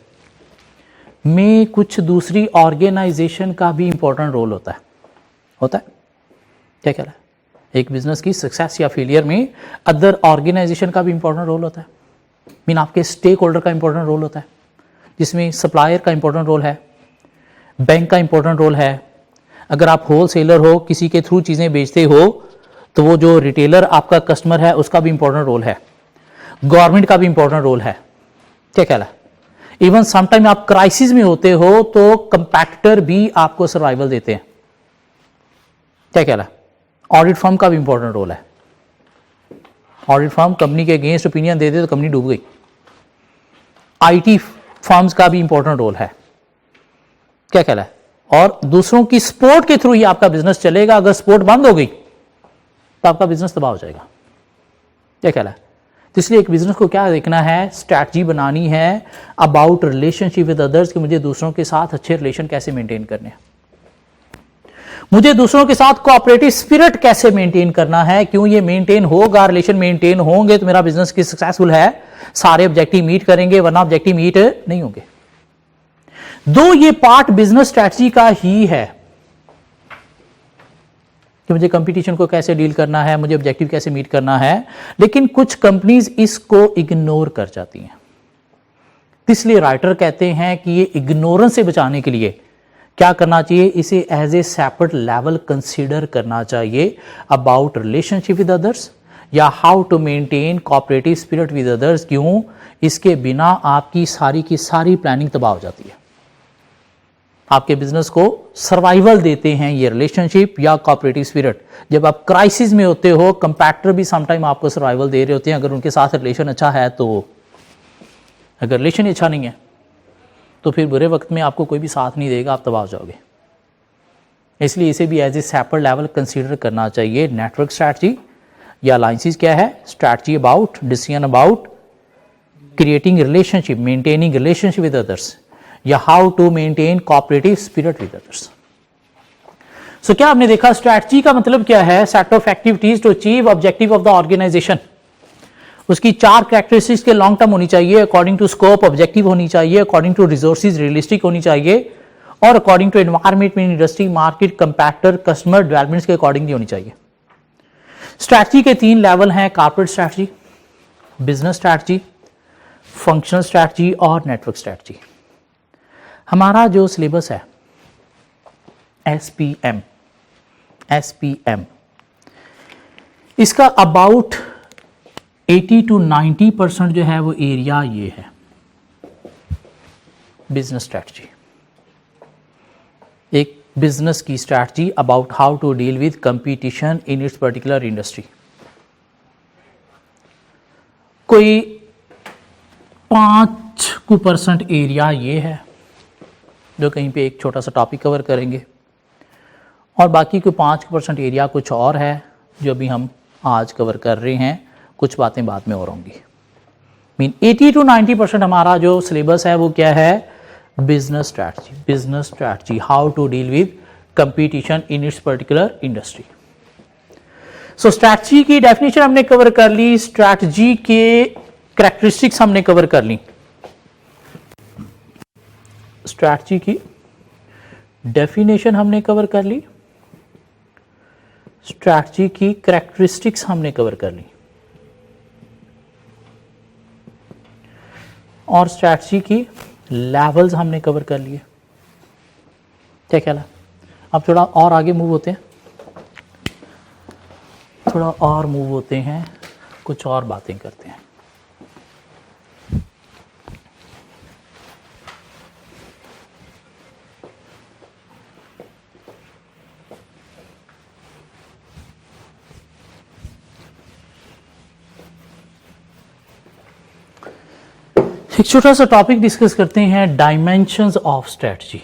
में कुछ दूसरी ऑर्गेनाइजेशन का भी इंपॉर्टेंट रोल होता है। होता है क्या कह रहा है, एक बिजनेस की सक्सेस या फेलियर में अदर ऑर्गेनाइजेशन का भी इंपॉर्टेंट रोल होता है। मीन आपके स्टेक होल्डर का इंपॉर्टेंट रोल होता है, जिसमें सप्लायर का इंपॉर्टेंट रोल है, बैंक का इंपॉर्टेंट रोल है। अगर आप होल सेलर हो, किसी के थ्रू चीज़ें बेचते हो, तो वो जो रिटेलर आपका कस्टमर है उसका भी इंपॉर्टेंट रोल है, गवर्नमेंट का भी इंपॉर्टेंट रोल है। क्या कहला है, इवन समटाइम आप क्राइसिस में होते हो तो कंपैक्टर भी आपको सर्वाइवल देते हैं। क्या कहला है, ऑडिट फर्म का भी इंपॉर्टेंट रोल है। ऑडिट फर्म कंपनी के अगेंस्ट ओपिनियन दे दे तो कंपनी डूब गई। आईटी फर्म्स का भी इंपॉर्टेंट रोल है। क्या कहला है, और दूसरों की सपोर्ट के थ्रू ही आपका बिजनेस चलेगा। अगर सपोर्ट बंद हो गई तो आपका बिजनेस तबाह हो जाएगा। क्या ख्याल है? तो इसलिए एक बिजनेस को क्या देखना है, स्ट्रैटेजी बनानी है अबाउट रिलेशनशिप विद अदर्स, कि मुझे दूसरों के साथ अच्छे रिलेशन कैसे मेंटेन करने हैं, मुझे दूसरों के साथ कोऑपरेटिव स्पिरिट कैसे मेंटेन करना है। क्यों ये मेंटेन होगा, रिलेशन मेंटेन होंगे तो मेरा बिजनेस की सक्सेसफुल है, सारे ऑब्जेक्टिव मीट करेंगे, वरना ऑब्जेक्टिव मीट नहीं होंगे। दो ये पार्ट बिजनेस स्ट्रैटेजी का ही है कि मुझे कंपटीशन को कैसे डील करना है, मुझे ऑब्जेक्टिव कैसे मीट करना है, लेकिन कुछ कंपनीज इसको इग्नोर कर जाती हैं। इसलिए राइटर कहते हैं कि ये इग्नोरेंस से बचाने के लिए क्या करना चाहिए, इसे as a separate level consider करना चाहिए अबाउट रिलेशनशिप विद अदर्स या how to maintain cooperative spirit with others. क्यों, इसके बिना आपकी सारी की सारी प्लानिंग तबाह हो जाती है। आपके बिजनेस को सर्वाइवल देते हैं ये रिलेशनशिप या कोऑपरेटिव स्पिरिट। जब आप क्राइसिस में होते हो, कंपैक्टर भी समटाइम आपको सर्वाइवल दे रहे होते हैं, अगर उनके साथ रिलेशन अच्छा है तो। अगर रिलेशन अच्छा नहीं है तो फिर बुरे वक्त में आपको कोई भी साथ नहीं देगा, आप तबाह हो जाओगे। इसलिए इसे भी as a separate level consider करना चाहिए। नेटवर्क स्ट्रैटेजी या अलायंसेस क्या है, strategy about, decision about creating relationship, maintaining relationship with others, या how to maintain cooperative spirit with others. So क्या आपने देखा, स्ट्रैटेजी का मतलब क्या है, set of activities to achieve objective of the organization. उसकी 4 कैरेक्टरिस्टिक्स के लॉन्ग टर्म होनी चाहिए, अकॉर्डिंग टू स्कोप ऑब्जेक्टिव होनी चाहिए, अकॉर्डिंग टू रिसोर्सेज रियलिस्टिक होनी चाहिए, और अकॉर्डिंग टू एनवायरमेंट में industry, market, compactor, customer developments के अकॉर्डिंग होनी चाहिए। स्ट्रैटेजी के 3 लेवल हैं, corporate strategy, business strategy, functional strategy और नेटवर्क स्ट्रैटेजी। हमारा जो सिलेबस है एसपीएम, इसका अबाउट 80 to 90% जो है वो एरिया ये है बिजनेस स्ट्रैटेजी। एक बिजनेस की strategy about how to deal with competition in its particular industry. कोई 5% एरिया ये है जो कहीं पे एक छोटा सा टॉपिक कवर करेंगे, और बाकी कोई 5% एरिया कुछ और है जो अभी हम आज कवर कर रहे हैं, कुछ बातें बाद में और होंगी। मीन 80 to 90% हमारा जो सिलेबस है वो क्या है, business strategy, how to deal with competition in its particular industry. So strategy की डेफिनेशन हमने कवर कर ली, स्ट्रैटेजी के कैरेक्टरिस्टिक्स हमने कवर कर ली, स्ट्रैटेजी की डेफिनेशन हमने कवर कर ली, स्ट्रैटेजी की कैरेक्टरिस्टिक्स हमने कवर कर ली, और स्ट्रैटेजी की लेवल्स हमने कवर कर लिए। क्या ख्याल है? अब थोड़ा और आगे मूव होते हैं, कुछ और बातें करते हैं। एक छोटा सा टॉपिक डिस्कस करते हैं, dimensions of strategy.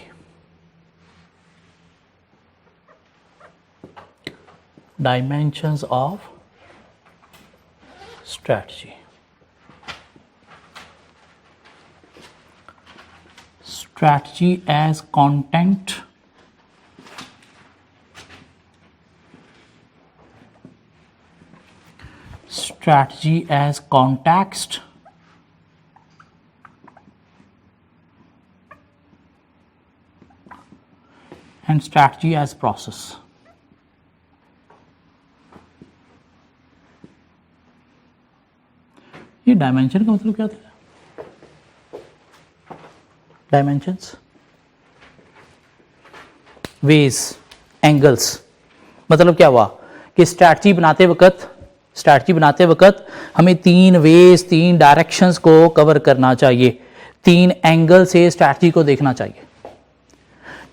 Dimensions of strategy. Strategy as content, strategy as context, and strategy as process। ये डायमेंशन का मतलब क्या था? Dimensions, ways, angles. मतलब क्या हुआ कि स्ट्रैटेजी बनाते वक्त हमें 3 वेज, 3 डायरेक्शंस को कवर करना चाहिए, 3 एंगल से स्ट्रैटेजी को देखना चाहिए।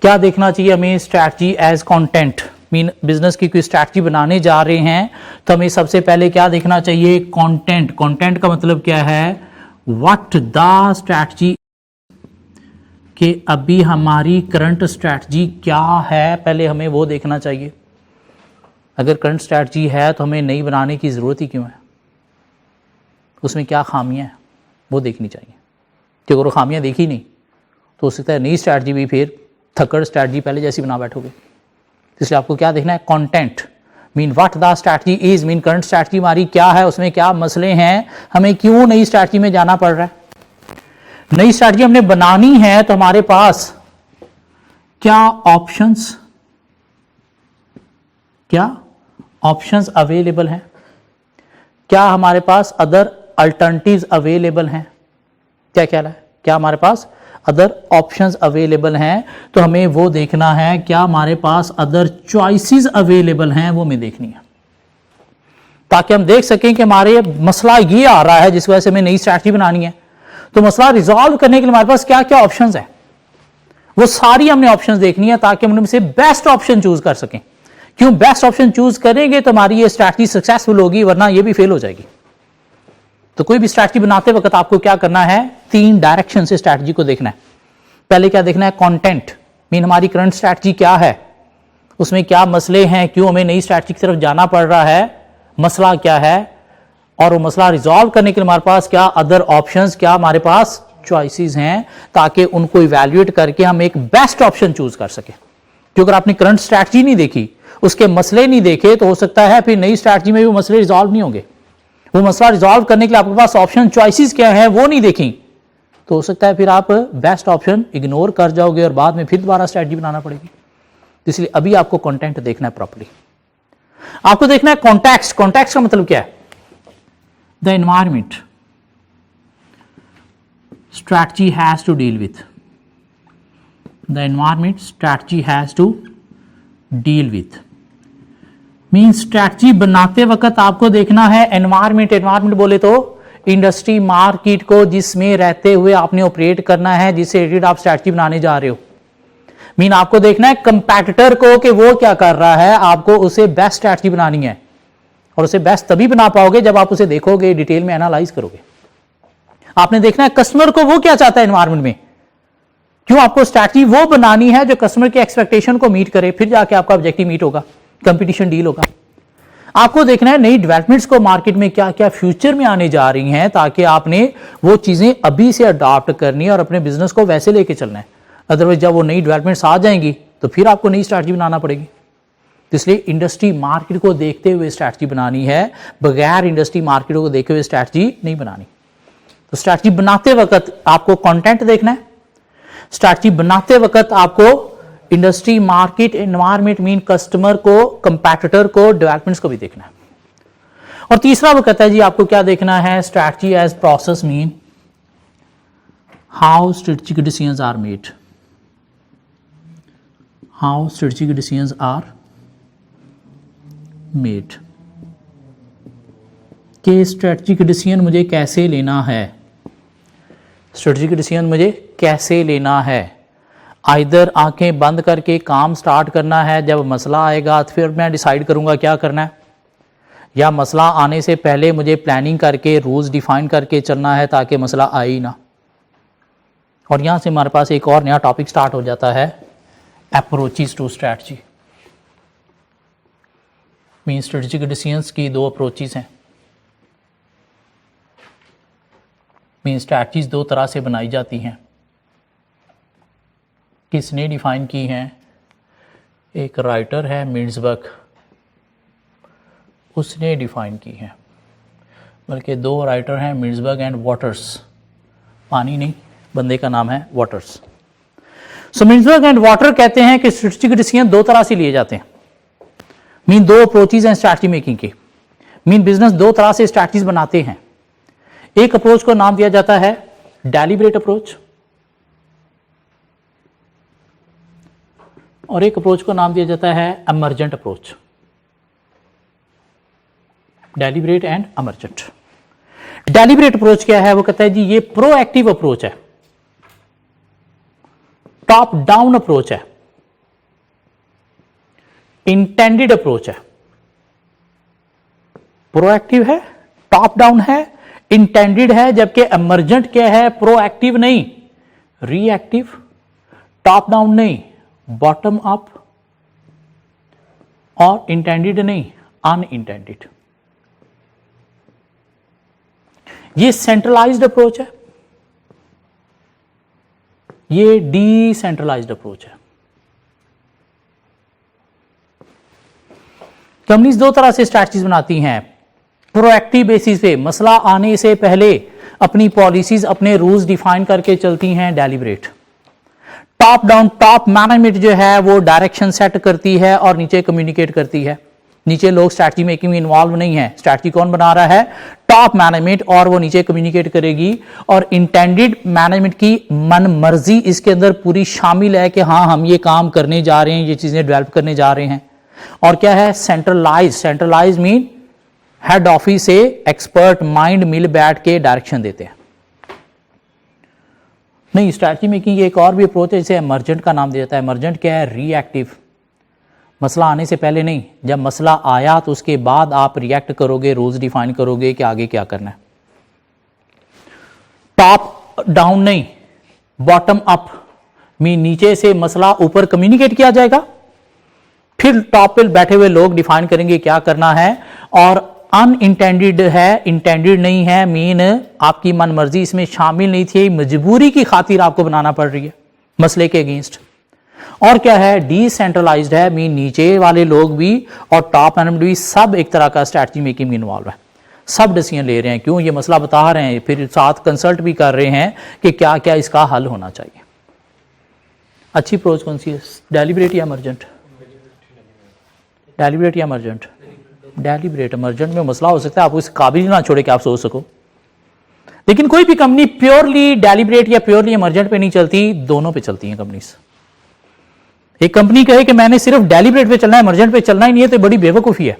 क्या देखना चाहिए हमें? Strategy as content, mean business की कोई स्ट्रैटेजी बनाने जा रहे हैं तो हमें सबसे पहले क्या देखना चाहिए? कंटेंट। कंटेंट का मतलब क्या है? व्हाट द स्ट्रैटेजी, कि अभी हमारी करंट स्ट्रैटेजी क्या है, पहले हमें वो देखना चाहिए। अगर करंट स्ट्रैटेजी है तो हमें नई बनाने की ज़रूरत ही क्यों है? उसमें क्या खामियां हैं वो देखनी चाहिए, क्योंकि अगर खामियां देखी नहीं तो हो सकता है नई स्ट्रैटेजी भी फिर थकड़ स्ट्रैटेजी पहले जैसी बना बैठोगे। इसलिए आपको क्या देखना है? Content, mean what the strategy is, mean current strategy हमारी क्या है, उसमें क्या मसले हैं, हमें क्यों नई स्ट्रैटेजी में जाना पड़ रहा है। नई स्ट्रैटेजी हमने बनानी है तो हमारे पास क्या ऑप्शंस अवेलेबल हैं, क्या हमारे पास अदर अल्टरनेटिव्स अवेलेबल हैं। क्या ख्याल है? क्या हमारे पास अदर ऑप्शंस अवेलेबल हैं? तो हमें वो देखना है, क्या हमारे पास अदर चॉइसेस अवेलेबल हैं, वो हमें देखनी है, ताकि हम देख सकें कि हमारे मसला ये आ रहा है जिस वजह से हमें नई स्ट्रैटेजी बनानी है, तो मसला रिजॉल्व करने के लिए हमारे पास क्या क्या ऑप्शंस हैं, वो सारी हमने ऑप्शंस देखनी है ताकि हम उनमें से बेस्ट ऑप्शन चूज कर सकें। क्यों बेस्ट ऑप्शन चूज करेंगे तो हमारी ये स्ट्रैटेजी सक्सेसफुल होगी, वरना ये भी फेल हो जाएगी। तो कोई भी स्ट्रैटेजी बनाते वक्त आपको क्या करना है? 3 डायरेक्शन से स्ट्रैटेजी को देखना है। पहले क्या देखना है? कंटेंट, मीन हमारी करंट स्ट्रैटेजी क्या है, उसमें क्या मसले हैं, क्यों हमें नई स्ट्रैटेजी की तरफ जाना पड़ रहा है, मसला क्या है, और वो मसला रिजॉल्व करने के लिए हमारे पास क्या अदर ऑप्शंस, क्या हमारे पास चॉइसेस हैं, ताकि उनको इवैल्यूएट करके हम एक बेस्ट ऑप्शन चूज कर सके। क्योंकि अगर आपने करंट स्ट्रैटेजी नहीं देखी, उसके मसले नहीं देखे, तो हो सकता है फिर नई स्ट्रैटेजी में भी मसले रिजॉल्व नहीं होंगे। वो मसला रिजॉल्व करने के लिए आपके पास ऑप्शन चॉइसेस क्या है वो नहीं देखी, तो हो सकता है फिर आप बेस्ट ऑप्शन इग्नोर कर जाओगे और बाद में फिर दोबारा स्ट्रैटेजी बनाना पड़ेगी। इसलिए अभी आपको कंटेंट देखना है प्रॉपर्ली। आपको देखना है कॉन्टेक्स्ट। कॉन्टेक्स्ट का मतलब क्या है? The environment strategy has to deal with, the environment strategy has to deal with, mean strategy बनाते वक्त आपको देखना है एनवायरमेंट। एनवायरमेंट बोले तो इंडस्ट्री, मार्केट को जिसमें रहते हुए आपने ऑपरेट करना है, जिससे रिलेटेड आप स्ट्रैटेजी बनाने जा रहे हो। मीन आपको देखना है कंपैटिटर को कि वो क्या कर रहा है, आपको उसे बेस्ट स्ट्रैटेजी बनानी है, और उसे बेस्ट तभी बना पाओगे जब आप उसे देखोगे, डिटेल में एनालाइज करोगे। आपने देखना है कस्टमर को वो क्या चाहता है एनवायरमेंट में, क्यों आपको स्ट्रैटेजी वो बनानी है जो कस्टमर के एक्सपेक्टेशन को मीट करे, फिर जाके आपका ऑब्जेक्टिव मीट होगा, कंपटीशन डील होगा। आपको देखना है नई डेवलपमेंट्स को मार्केट में क्या क्या फ्यूचर में आने जा रही हैं, ताकि आपने वो चीजें अभी से अडॉप्ट करनी है और अपने बिजनेस को वैसे लेके चलना है। अदरवाइज जब वो नई डेवलपमेंट्स आ जाएंगी तो फिर आपको नई स्ट्रैटेजी बनाना पड़ेगी। तो इसलिए इंडस्ट्री मार्केट को देखते हुए स्ट्रैटेजी बनानी है, बगैर इंडस्ट्री मार्केट को देखे हुए स्ट्रैटेजी नहीं बनानी। तो स्ट्रैटेजी बनाते वक्त आपको कंटेंट देखना है, स्ट्रैटेजी बनाते वक्त आपको industry market environment mean customer को, कंपैटिटर को, डेवलपमेंट्स को भी देखना है। और तीसरा वो कहता है जी आपको क्या देखना है, strategy as process mean how strategic decisions are made, how strategic decisions are made, कि स्ट्रेटेजिक डिसीजन मुझे कैसे लेना है, स्ट्रेटेजिक डिसीजन मुझे कैसे लेना है। आइदर आंखें बंद करके काम स्टार्ट करना है, जब मसला आएगा तो फिर मैं डिसाइड करूंगा क्या करना है, या मसला आने से पहले मुझे प्लानिंग करके रूल्स डिफाइन करके चलना है ताकि मसला आए ही ना। और यहां से हमारे पास एक और नया टॉपिक स्टार्ट हो जाता है, approaches to strategy. Mean strategic decisions की दो अप्रोचेस हैं। मीन स्ट्रैटेजीज दो तरह से बनाई जाती हैं। किसने डिफाइन की हैं? एक राइटर है मिर्जबर्ग, उसने डिफाइन की है। बल्कि दो राइटर हैं, मिर्जबर्ग एंड वाटर्स, पानी नहीं, बंदे का नाम है वाटर्स। सो मिर्जबर्ग एंड वाटर कहते हैं कि स्ट्रेटेजिक डिसीजन दो तरह से लिए जाते हैं। मीन दो अप्रोचेज हैं स्ट्रैटेजी मेकिंग के। मीन बिजनेस दो तरह से स्ट्रैटेजीज बनाते हैं। एक अप्रोच को नाम दिया जाता है डेलिब्रेट अप्रोच, और एक अप्रोच को नाम दिया जाता है emergent approach. Deliberate and emergent. Deliberate approach क्या है? वो कहता है जी ये प्रोएक्टिव अप्रोच है, टॉप डाउन अप्रोच है, इंटेंडेड अप्रोच है। प्रोएक्टिव है, टॉप डाउन है, इंटेंडेड है, जबकि एमर्जेंट क्या है? प्रोएक्टिव नहीं, रिएक्टिव, टॉप डाउन नहीं, बॉटम अप, और इंटेंडेड नहीं, अनइंटेंडेड। ये सेंट्रलाइज्ड अप्रोच है, ये डिसेंट्रलाइज्ड अप्रोच है। कंपनीज दो तरह से स्ट्रैटेजीज बनाती हैं। प्रोएक्टिव बेसिस पे, मसला आने से पहले अपनी पॉलिसीज, अपने रूल्स डिफाइन करके चलती हैं, deliberate. Top down, top management जो है वो डायरेक्शन सेट करती है और नीचे कम्युनिकेट करती है। नीचे लोग स्ट्रैटेजी मेकिंग में इन्वॉल्व नहीं है। स्ट्रैटेजी कौन बना रहा है? टॉप मैनेजमेंट, और वो नीचे कम्युनिकेट करेगी। और इंटेंडेड मैनेजमेंट की मन मर्जी इसके अंदर पूरी शामिल है कि हाँ हम ये काम करने जा रहे हैं, ये चीजें डेवलप करने जा रहे हैं। और क्या है? Centralise. Centralise mean head office से एक्सपर्ट माइंड मिल बैठ के डायरेक्शन देते हैं। नहीं, स्ट्रैटेजी मेकिंग एक और भी अप्रोच है, इसे एमर्जेंट का नाम दिया जाता है। एमर्जेंट क्या है? रिएक्टिव। मसला आने से पहले नहीं, जब मसला आया तो उसके बाद आप रिएक्ट करोगे, रूल्स डिफाइन करोगे कि आगे क्या करना है। टॉप डाउन नहीं, बॉटम अप मीन नीचे से मसला ऊपर कम्युनिकेट किया जाएगा, फिर टॉप पे बैठे हुए लोग डिफाइन करेंगे क्या करना है। और अनइंटेंडेड है, इंटेंडेड नहीं है, मीन आपकी मन मर्जी इसमें शामिल नहीं थी, मजबूरी की खातिर आपको बनाना पड़ रही है मसले के अगेंस्ट। और क्या है? डिसेंट्रलाइज्ड है, मीन नीचे वाले लोग भी और टॉप मैनेजमेंट भी सब एक तरह का स्ट्रैटेजी मेकिंग में इन्वॉल्व है। सब डिसीजन ले रहे हैं, क्यों? ये मसला बता रहे हैं, फिर साथ कंसल्ट भी कर रहे हैं कि क्या क्या इसका हल होना चाहिए। अच्छी अप्रोच कौन सी है? डेलिब्रेट या एमर्जेंट? डेलिब्रेट या एमर्जेंट? डेलिब्रेट। एमर्जेंट में मसला हो सकता है, आपको इस काबिल ना छोड़े कि आप सोच सको। लेकिन कोई भी कंपनी प्योरली डेलिब्रेट या प्योरली एमर्जेंट पे नहीं चलती, दोनों पे चलती हैं कंपनीज। एक कंपनी कहे कि मैंने सिर्फ डेलिब्रेट पे चलना है, एमर्जेंट पे चलना ही नहीं है, तो बड़ी बेवकूफ़ी है।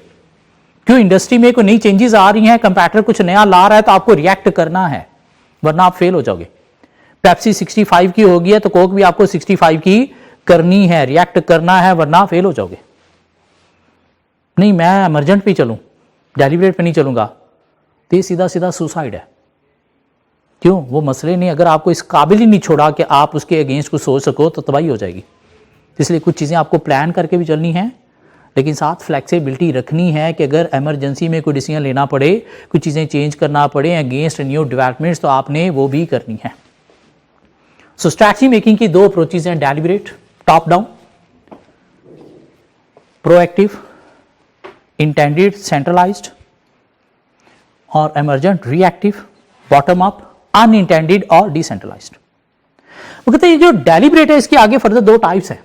क्यों? इंडस्ट्री में कोई नई चेंजेस आ रही हैं, कंपैटिटर कुछ नया ला रहा है, तो आपको रिएक्ट करना है, वरना आप फेल हो जाओगे। पेप्सी 65 की होगी है तो कोक भी आपको 65 की करनी है, रिएक्ट करना है, वरना फेल हो जाओगे। नहीं मैं इमरजेंट पे चलूं, डेलिब्रेट पे नहीं चलूंगा, तो ये सीधा सीधा सुसाइड है। क्यों? वो मसले नहीं, अगर आपको इस काबिल ही नहीं छोड़ा कि आप उसके अगेंस्ट कुछ सोच सको तो तबाही हो जाएगी। इसलिए कुछ चीज़ें आपको प्लान करके भी चलनी है, लेकिन साथ फ्लेक्सिबिलिटी रखनी है कि अगर इमरजेंसी में कोई डिसीजन लेना पड़े, कुछ चीज़ें चेंज करना पड़े अगेंस्ट न्यू डेवलपमेंट्स, तो आपने वो भी करनी है। सो स्ट्रैटेजी मेकिंग की दो अप्रोचेज हैं, deliberate top down, proactive intended centralised, और emergent reactive bottom up unintended और डिसेंट्रलाइज्ड। वो कहते हैं ये जो डेलिब्रेट है इसके आगे फर्दर दो टाइप्स है,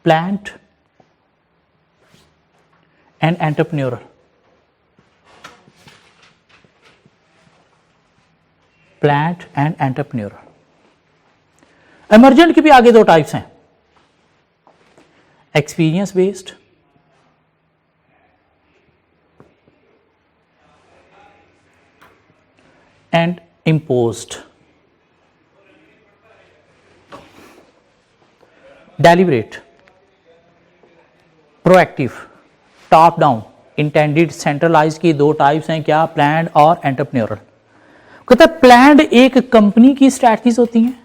planned and entrepreneurial. Planned and entrepreneurial. Emergent की भी आगे दो टाइप्स हैं, experience based and imposed। Deliberate, proactive, top down, intended, centralise की दो टाइप्स हैं, क्या? प्लान्ड और एंटरप्रेन्योरल। कहता है प्लान्ड एक कंपनी की स्ट्रैटेजीज होती हैं,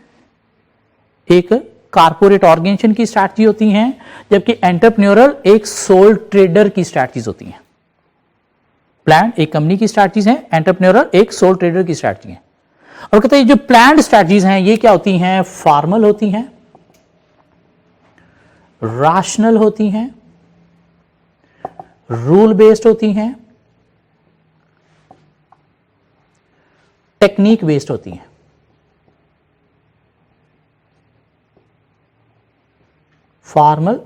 एक कारपोरेट ऑर्गेनाइजेशन की स्ट्रैटेजी होती हैं, जबकि एंटरप्रेन्योरल एक सोल ट्रेडर की स्ट्रैटेजीज होती हैं। प्लान एक कंपनी की स्ट्रैटेजीज हैं, एंटरप्रेन्योरल एक सोल ट्रेडर की स्ट्रैटेजी है। और कहते हैं जो प्लान्ड स्ट्रैटेजीज हैं ये क्या होती हैं? फॉर्मल होती हैं, राशनल होती हैं, रूल बेस्ड होती हैं, टेक्निक बेस्ड होती हैं। Formal,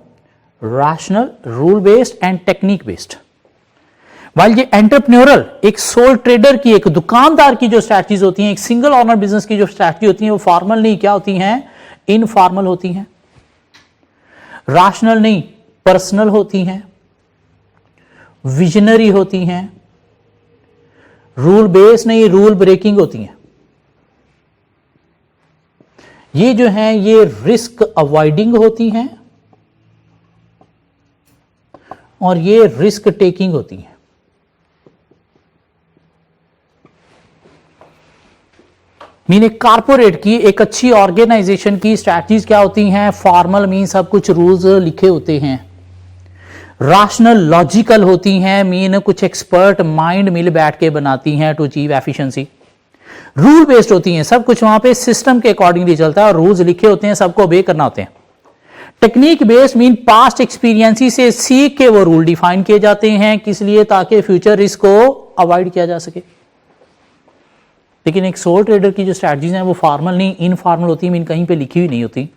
rational, rule based and technique based. While ये एंटरप्रेन्योरल एक सोल ट्रेडर की, एक दुकानदार की जो स्ट्रैटेजीज होती हैं, एक सिंगल ऑनर बिजनेस की जो स्ट्रैटेजी होती है, वो फॉर्मल नहीं, क्या होती हैं? इनफॉर्मल होती हैं। राशनल नहीं, पर्सनल होती हैं, विजनरी होती हैं, रूल बेस्ड नहीं, रूल ब्रेकिंग होती हैं। ये जो हैं ये रिस्क अवॉइडिंग होती हैं और ये रिस्क टेकिंग होती हैं। मीन एक कारपोरेट की, एक अच्छी ऑर्गेनाइजेशन की स्ट्रैटेजीज क्या होती हैं? फॉर्मल मीन सब कुछ रूल्स लिखे होते हैं, राशनल लॉजिकल होती हैं, मीन कुछ एक्सपर्ट माइंड मिल बैठ के बनाती हैं to achieve efficiency. Rule based होती हैं, सब कुछ वहां पे सिस्टम के अकॉर्डिंगली चलता है और रूल्स लिखे होते हैं, सबको ओबे करना होते हैं। Technique based mean past experience से सीख के वो रूल डिफाइन किए जाते हैं, किस लिए? ताकि फ्यूचर रिस्क को अवॉइड किया जा सके। लेकिन एक सोल ट्रेडर की जो स्ट्रैटेजीज हैं वो फॉर्मल नहीं, इनफॉर्मल होती है, मीन कहीं पे लिखी हुई नहीं होती,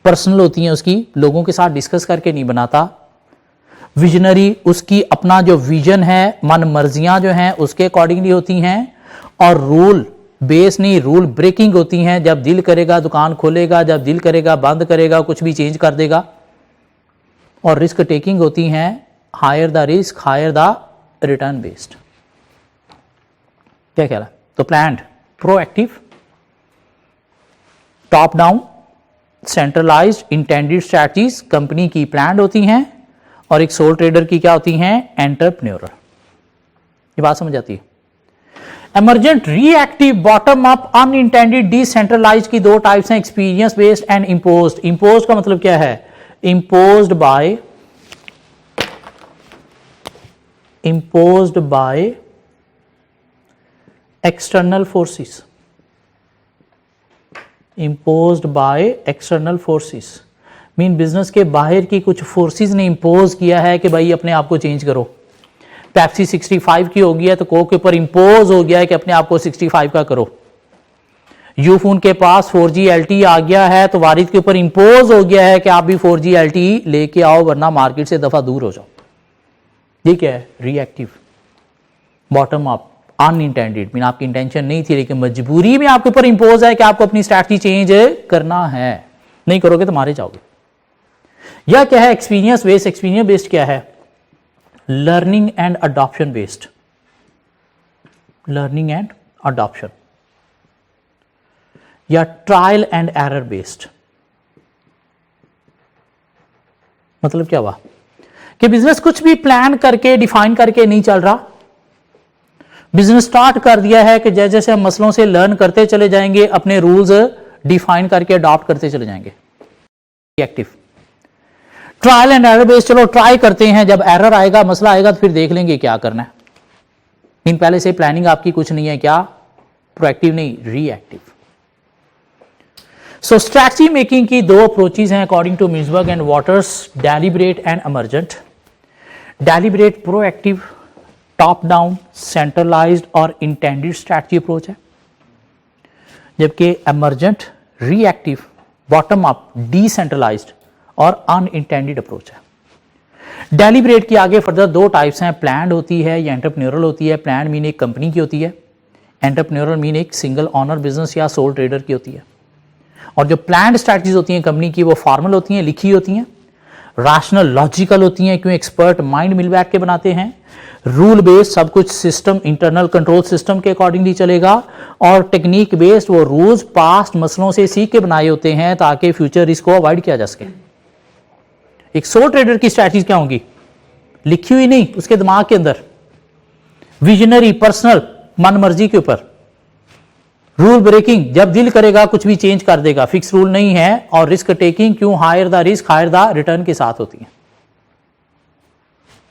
पर्सनल होती हैं, उसकी लोगों के साथ डिस्कस करके नहीं बनाता। विजनरी, उसकी अपना जो विजन है, मन मर्जियां जो हैं उसके अकॉर्डिंगली होती हैं। और रूल बेस नहीं, रूल ब्रेकिंग होती हैं, जब दिल करेगा दुकान खोलेगा, जब दिल करेगा बंद करेगा, कुछ भी चेंज कर देगा। और रिस्क टेकिंग होती हैं, higher the risk higher the return based. क्या कहला? तो planned, proactive, top down, centralised, intended strategies company की प्लान्ड होती हैं और एक सोल ट्रेडर की क्या होती हैं? एंटरप्रेन्योरल। ये बात समझ आती है? Emergent, reactive, bottom up, unintended, decentralised की दो टाइप्स हैं, experience based and imposed. Imposed का मतलब क्या है? Imposed by external forces. imposed by external forces mean business के बाहर की कुछ फोर्सेस ने इंपोज किया है कि भाई अपने आप को चेंज करो। पेप्सी 65 की हो गई है तो कोक के ऊपर इंपोज हो गया है कि अपने आप को 65 का करो। यूफोन के पास 4G LTE आ गया है तो वारिद के ऊपर इंपोज हो गया है कि आप भी 4G LTE लेके आओ वरना मार्केट से दफा दूर हो जाओ। ये क्या है? Reactive, bottom up, unintended mean आपकी इंटेंशन नहीं थी लेकिन मजबूरी में आपके ऊपर इंपोज है कि आपको अपनी स्ट्रैटेजी चेंज करना है, नहीं करोगे तो मारे जाओगे। यह क्या है? Experience based. एक्सपीरियंस बेस्ड क्या है? Learning and adoption based. Learning and adoption या ट्रायल एंड एरर बेस्ड। मतलब क्या हुआ कि बिजनेस कुछ भी प्लान करके डिफाइन करके नहीं चल रहा। बिजनेस स्टार्ट कर दिया है कि जैसे जैसे हम मसलों से लर्न करते चले जाएंगे, अपने रूल्स डिफाइन करके अडॉप्ट करते चले जाएंगे। Active trial and error based, चलो ट्राई करते हैं, जब एरर आएगा, मसला आएगा तो फिर देख लेंगे क्या करना है। इन पहले से प्लानिंग आपकी कुछ नहीं है, क्या प्रोएक्टिव नहीं, रिएक्टिव। सो स्ट्रैटेजी मेकिंग की दो अप्रोचेज हैं according to Mintzberg and Waters, deliberate and emergent. Deliberate proactive, top down, centralised और इंटेंडेड स्ट्रैटेजी अप्रोच है, जबकि emergent reactive, bottom up, decentralised और अनइंटेंडेड अप्रोच है। डेलिब्रेट की आगे फर्दर दो टाइप्स हैं, प्लान्ड होती है या एंटरप्रेन्योरल होती है। प्लान्ड मीन एक कंपनी की होती है, एंटरप्रेन्योरल मीन एक सिंगल ऑनर बिजनेस या सोल ट्रेडर की होती है। और जो प्लान्ड स्ट्रैटेजीज होती हैं कंपनी की, वो फॉर्मल होती हैं, लिखी होती हैं, रैशनल लॉजिकल होती हैं, क्यों एक्सपर्ट माइंड मिल बैठ के बनाते हैं, रूल बेस्ड, सब कुछ सिस्टम, इंटरनल कंट्रोल सिस्टम के अकॉर्डिंगली चलेगा, और टेक्निक बेस्ड, वो रूल्स पास्ट मसलों से सीख के बनाए होते हैं ताकि फ्यूचर रिस्क को अवॉइड किया जा सके। एक सोल ट्रेडर की स्ट्रैटेजी क्या होगी, लिखी हुई नहीं, उसके दिमाग के अंदर, विजनरी, पर्सनल, मन मर्जी के ऊपर, रूल ब्रेकिंग, जब दिल करेगा कुछ भी चेंज कर देगा, फिक्स रूल नहीं है, और रिस्क टेकिंग, क्यों higher the risk higher the return के साथ होती है।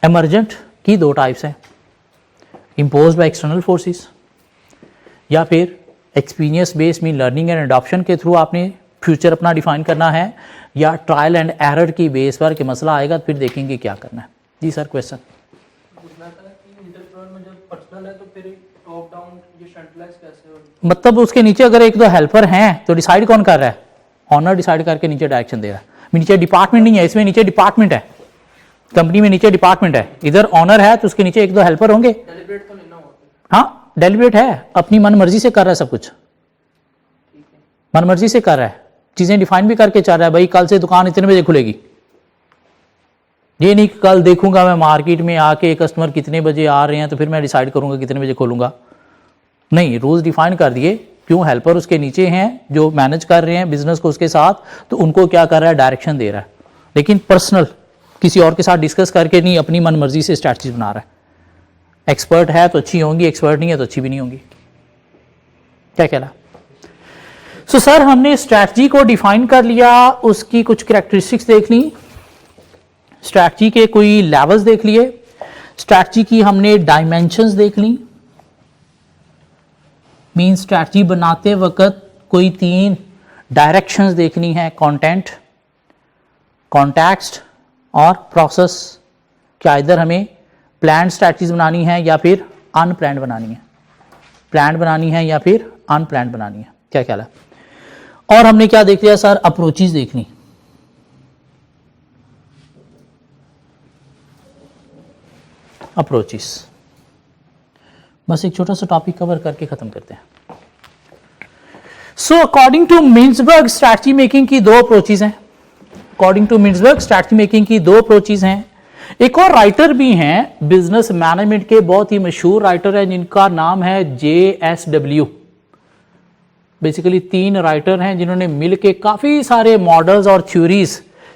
इमर्जेंट की दो टाइप्स हैं, इम्पोज्ड बाय एक्सटर्नल फोर्सेस या फिर experience based mean learning and adoption के थ्रू आपने फ्यूचर अपना डिफाइन करना है, या ट्रायल एंड एरर की बेस पर कि मसला आएगा तो फिर देखेंगे क्या करना है। जी सर, क्वेश्चन। मतलब उसके नीचे अगर एक दो हेल्पर हैं तो डिसाइड कौन कर रहा है, ऑनर डिसाइड करके नीचे डायरेक्शन दे रहा है। नीचे डिपार्टमेंट नहीं है, इसमें नीचे डिपार्टमेंट है, कंपनी में नीचे डिपार्टमेंट है, इधर ऑनर है तो उसके नीचे एक दो हेल्पर होंगे। डेलिब्रेट तो नहीं ना होता। हाँ डेलिब्रेट है, अपनी मन मर्जी से कर रहा है, सब कुछ मन मर्जी से कर रहा है, चीजें डिफाइन भी करके चल रहा है, भाई कल से दुकान इतने बजे खुलेगी। ये नहीं कल देखूंगा मैं मार्केट में आके कस्टमर कितने बजे आ रहे हैं तो फिर मैं डिसाइड करूंगा कितने बजे खोलूंगा। नहीं, रूल्स डिफाइन कर दिए, क्यों हेल्पर उसके नीचे हैं जो मैनेज कर रहे हैं बिजनेस को उसके साथ, तो उनको क्या कर रहा है, डायरेक्शन दे रहा है, लेकिन पर्सनल किसी और के साथ डिस्कस करके नहीं, अपनी मन मर्जी से स्ट्रैटेजी बना रहा है। एक्सपर्ट है तो अच्छी होंगी, एक्सपर्ट नहीं है तो अच्छी भी नहीं होंगी। क्या कहला? सो सर हमने स्ट्रैटेजी को डिफाइन कर लिया, उसकी कुछ कैरेक्टरिस्टिक्स देख ली, स्ट्रैटेजी के कोई लेवल्स देख लिए, स्ट्रैटेजी की हमने डायमेंशंस देख ली, मीन स्ट्रैटेजी बनाते वक्त कोई तीन डायरेक्शंस देखनी है, कंटेंट, कॉन्टेक्स्ट और प्रोसेस। क्या इधर हमें प्लान स्ट्रैटेजीज बनानी है या फिर अनप्लान्ड बनानी है, प्लान बनानी है या फिर अनप्लान्ड बनानी है, क्या ख्याल है? और हमने क्या देख लिया सर, अप्रोचेस देखनी, अप्रोचेस। बस एक छोटा सा टॉपिक कवर करके खत्म करते हैं। So according to Mintzberg strategy making की दो अप्रोचेस हैं, according to Mintzberg strategy making की दो अप्रोचेस हैं। एक और राइटर भी हैं बिजनेस मैनेजमेंट के, बहुत ही मशहूर राइटर है जिनका नाम है JSW। बेसिकली तीन राइटर हैं जिन्होंने मिलके काफी सारे मॉडल्स और थ्योरीज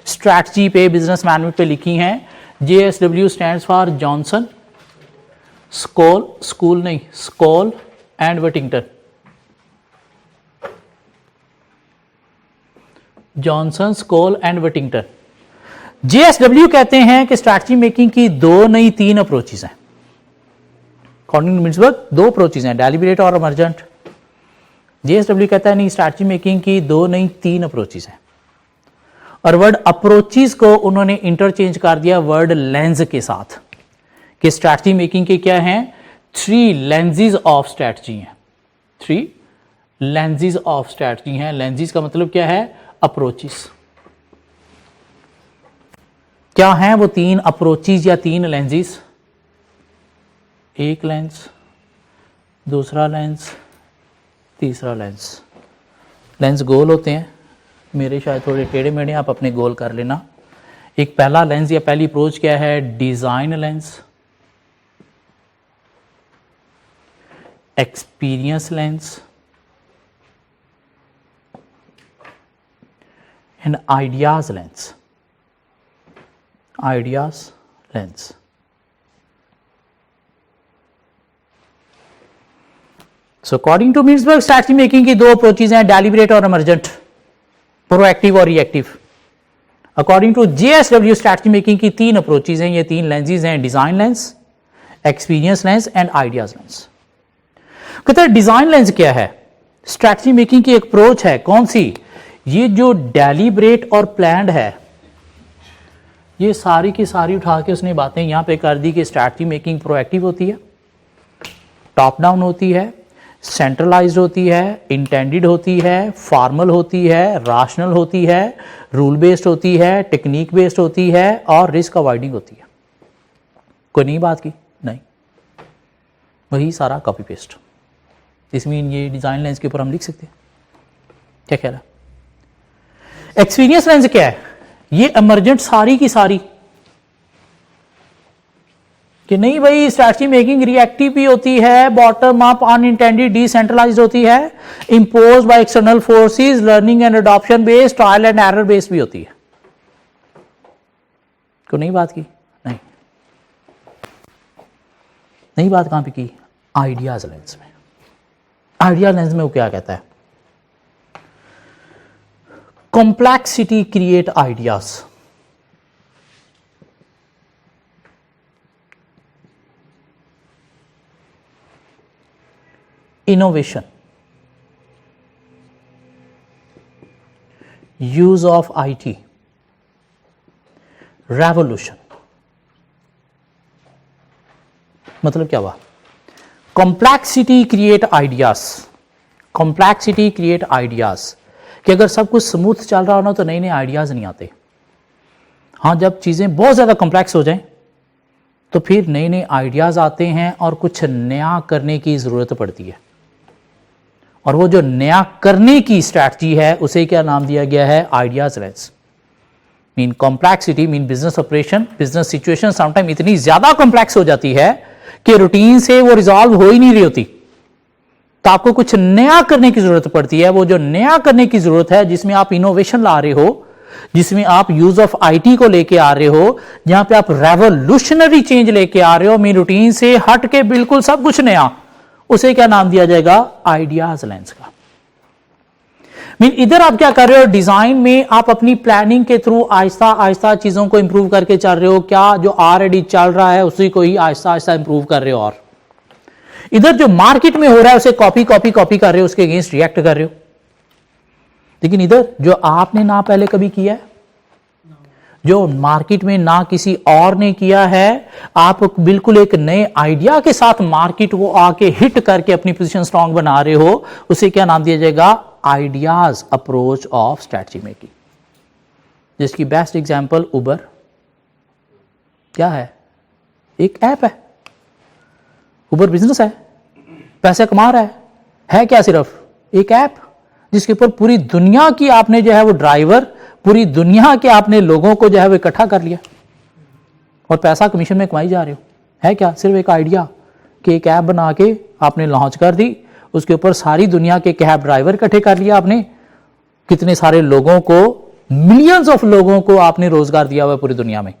स्ट्रैटेजी पे, बिजनेस मैनेजमेंट पे लिखी हैं। JSW stands for Johnson, Scholes and Whittington. Johnson, Scholes and Whittington. JSW कहते हैं कि स्ट्रैटेजी मेकिंग की दो नहीं तीन अप्रोचेस हैं। अकॉर्डिंग टू मिन्सबर्ग दो अप्रोचेस हैं, डेलिब्रेट और इमर्जेंट। JSW कहता है नहीं, स्ट्रैटेजी मेकिंग की दो नहीं तीन अप्रोचेस हैं। और वर्ड अप्रोचेस को उन्होंने इंटरचेंज कर दिया वर्ड लेंस के साथ, कि स्ट्रैटेजी मेकिंग के क्या हैं, थ्री लेंसेज ऑफ स्ट्रैटेजी हैं, थ्री लेंसेज ऑफ स्ट्रैटेजी हैं। लेंसेज का मतलब क्या है, अप्रोचेस। क्या हैं वो तीन अप्रोचेस या तीन लेंसेज? एक लेंस, दूसरा लेंस, तीसरा लेंस। लेंस गोल होते हैं, मेरे शायद थोड़े टेढ़े मेढ़े, आप अपने गोल कर लेना। एक पहला लेंस या पहली अप्रोच क्या है, design lens, experience lens and ideas lens. Ideas lens. So according to Mintzberg, strategy making की दो अप्रोचेज हैं, डेलिब्रेट और इमरजेंट, प्रोएक्टिव और reactive. According to JSW, strategy making की तीन अप्रोचेज हैं, ये तीन लेंसेज हैं, design lens, experience lens and ideas lens. कहते हैं डिजाइन लेंस क्या है? स्ट्रैटेजी मेकिंग की एक अप्रोच है. कौन सी? ये जो डेलिब्रेट और प्लान्ड है, ये सारी की सारी उठा के उसने बातें यहां पे कर दी कि स्ट्रैटेजी मेकिंग प्रोएक्टिव होती है, टॉप डाउन होती है, सेंट्रलाइज्ड होती है, इंटेंडेड होती है, फॉर्मल होती है, राशनल होती है, रूल बेस्ड होती है, टेक्निक बेस्ड होती है और रिस्क अवॉइडिंग होती है. कोई नई बात की? नहीं, वही सारा कॉपी पेस्ट. इसमें ये डिजाइन लेंस के ऊपर हम लिख सकते हैं. क्या कह रहा है? एक्सपीरियंस लेंस क्या है? ये इमरजेंट सारी की सारी कि नहीं भाई, स्ट्रैटेजी मेकिंग रिएक्टिव भी होती है, बॉटम अप, अनइंटेंडेड, डिसेंट्रलाइज्ड होती है, impose bye external forces, learning and adoption based, trial and error based भी होती है. को नई बात की? नहीं. नई बात कहां पे की? आइडियाज लेंस में. आइडिया लेंस में वो क्या कहता है? Complexity create ideas. Innovation, use of IT, revolution. मतलब क्या हुआ? Complexity create ideas. Complexity create ideas कि अगर सब कुछ स्मूथ चल रहा हो ना तो नए नए आइडियाज नहीं आते. हाँ, जब चीजें बहुत ज्यादा कॉम्प्लेक्स हो जाएं तो फिर नए नए आइडियाज आते हैं और कुछ नया करने की जरूरत पड़ती है. और वो जो नया करने की स्ट्रैटेजी है उसे क्या नाम दिया गया है? Ideas lens. Mean complexity mean business operation, business situation sometime इतनी ज्यादा कॉम्प्लेक्स हो जाती है कि रूटीन से वो रिजॉल्व हो ही नहीं रही होती, तो आपको कुछ नया करने की जरूरत पड़ती है. वो जो नया करने की जरूरत है, जिसमें आप इनोवेशन ला रहे हो, जिसमें आप यूज ऑफ आईटी को लेके आ रहे हो, जहां पे आप रेवोल्यूशनरी चेंज लेके आ रहे हो, मीन रूटीन से हट के बिल्कुल सब कुछ नया, उसे क्या नाम दिया जाएगा? आइडियाज लेंस का. मीन इधर आप क्या कर रहे हो? डिजाइन में आप अपनी प्लानिंग के थ्रू आहिस्ता आहिस्ता चीजों को इंप्रूव करके चल रहे हो. क्या जो ऑलरेडी चल रहा है उसी को ही आहिस्ता आहिस्ता इंप्रूव कर रहे हो. और इधर जो मार्केट में हो रहा है उसे कॉपी कॉपी कॉपी कर रहे हो, उसके अगेंस्ट रिएक्ट कर रहे हो. लेकिन इधर जो आपने ना पहले कभी किया है, जो मार्केट में ना किसी और ने किया है, आप बिल्कुल एक नए आइडिया के साथ मार्केट को आके हिट करके अपनी पोजीशन स्ट्रांग बना रहे हो, उसे क्या नाम दिया जाएगा? Ideas approach of strategy making. जिसकी बेस्ट एग्जांपल उबर क्या है? एक ऐप है. उबर बिजनेस है, पैसे कमा रहा है क्या? सिर्फ एक ऐप जिसके ऊपर पूरी दुनिया की आपने जो है वो ड्राइवर, पूरी दुनिया के आपने लोगों को जो है वो इकट्ठा कर लिया और पैसा कमीशन में कमाई जा रहे हो. है क्या? सिर्फ एक आइडिया कि एक ऐप बना के आपने लॉन्च कर दी, उसके ऊपर सारी दुनिया के कैब ड्राइवर इकट्ठे कर लिया आपने, कितने सारे लोगों को, मिलियंस ऑफ लोगों को आपने रोजगार दिया हुआ है पूरी दुनिया में.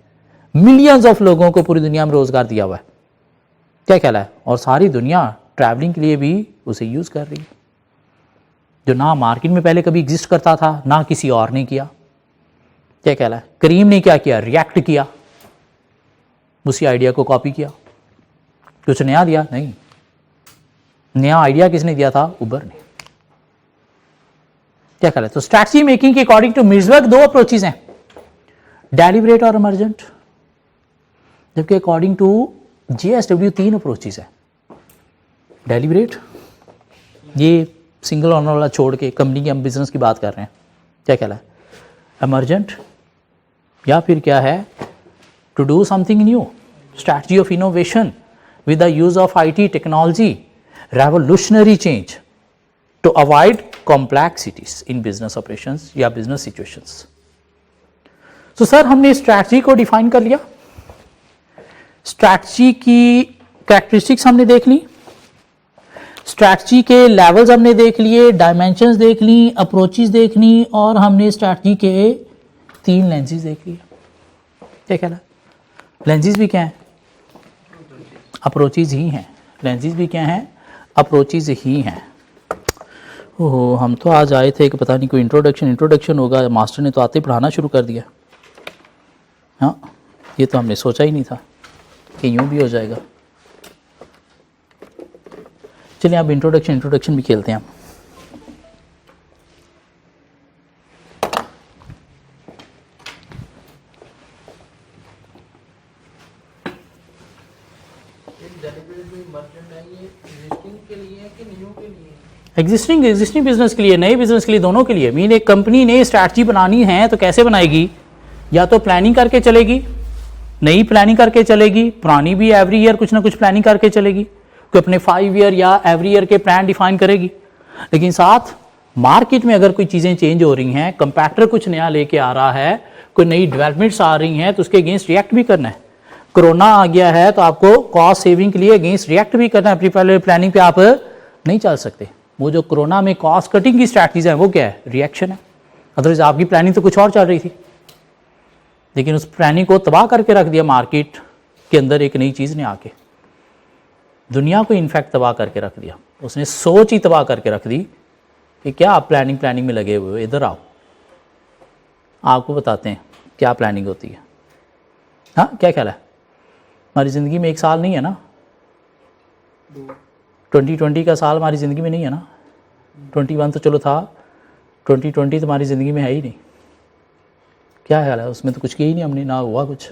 मिलियंस ऑफ लोगों को पूरी दुनिया में रोजगार दिया हुआ है. क्या कहला है? और सारी दुनिया ट्रैवलिंग के लिए भी उसे यूज कर रही है, जो ना मार्केट में पहले कभी एग्जिस्ट करता था, ना किसी और ने किया. क्या कहला है? करीम ने क्या किया? रिएक्ट किया, उसी आइडिया को कॉपी किया. कुछ नया दिया? नहीं. नया आइडिया किसने दिया था? उबर ने. क्या कहला है? तो स्ट्रैटेजी मेकिंग के अकॉर्डिंग टू मिन्सबर्ग दो अप्रोचेज हैं, डेलिब्रेट और इमरजेंट. जबकि अकॉर्डिंग टू JSW तीन अप्रोचेज है. डेलिब्रेट, ये सिंगल ऑनर वाला छोड़ के कंपनी के हम बिजनेस की बात कर रहे हैं. क्या कहला है? इमरजेंट, या फिर क्या है? To do something new, strategy of innovation with the use of IT technology, revolutionary change to avoid complexities in business operations या बिजनेस सिचुएशंस. तो सर हमने स्ट्रैटेजी को डिफाइन कर लिया, स्ट्रैटेजी की कैरेक्टरिस्टिक्स हमने देख ली, स्ट्रैटेजी के लेवल्स हमने देख लिए, डायमेंशंस देख ली, अप्रोचेस देख ली, और हमने स्ट्रैटेजी के 3 लेंसेज देख लिए। क्या कहना, लेंसेज भी क्या हैं, अप्रोचेस ही हैं। लेंसेज भी क्या हैं, अप्रोचेस ही हैं। ओहो, हम तो आज आए थे कि पता नहीं कोई इंट्रोडक्शन होगा, मास्टर ने तो आते ही पढ़ाना शुरू कर दिया। हाँ, ये तो हमने सोचा ही नहीं था कि यूँ भी हो जाएगा। चलिए अब इंट्रोडक्शन भी खेलते हैं हम। एग्जिस्टिंग बिजनेस के लिए, नए बिजनेस के लिए, दोनों के लिए। मीन एक कंपनी ने स्ट्रैटेजी बनानी है तो कैसे बनाएगी, या तो प्लानिंग करके चलेगी, नई प्लानिंग करके चलेगी, पुरानी भी एवरी ईयर कुछ ना कुछ प्लानिंग करके चलेगी, कोई अपने 5 ईयर या एवरी ईयर के प्लान डिफाइन करेगी। लेकिन साथ मार्केट में अगर कोई चीज़ें चेंज हो रही हैं, कंपैक्टर कुछ नया लेके आ रहा है, कोई नई डेवलपमेंट्स आ रही हैं, तो उसके अगेंस्ट रिएक्ट भी करना है। कोरोना आ गया है तो आपको कॉस्ट सेविंग के लिए अगेंस्ट रिएक्ट भी करना है। अपनी पहले प्लानिंग पे आप नहीं चल सकते। वो जो कोरोना में कॉस्ट कटिंग की स्ट्रैटेजीज है वो क्या है, रिएक्शन है। अदरवाइज आपकी प्लानिंग तो कुछ और चल रही थी, लेकिन उस प्लानिंग को तबाह करके रख दिया मार्केट के अंदर एक नई चीज़ ने आके, दुनिया को इनफैक्ट तबाह करके रख दिया। उसने सोच ही तबाह करके रख दी कि क्या आप प्लानिंग में लगे हुए हो, इधर आओ आपको बताते हैं क्या प्लानिंग होती है। हाँ, क्या ख्याल है, हमारी ज़िंदगी में एक साल नहीं है ना, 2020 का साल हमारी ज़िंदगी में नहीं है ना। 21 तो चलो था, 2020 तो हमारी ज़िंदगी में है ही नहीं। क्या ख्याल है, उसमें तो कुछ किया ही नहीं हमने, ना हुआ कुछ,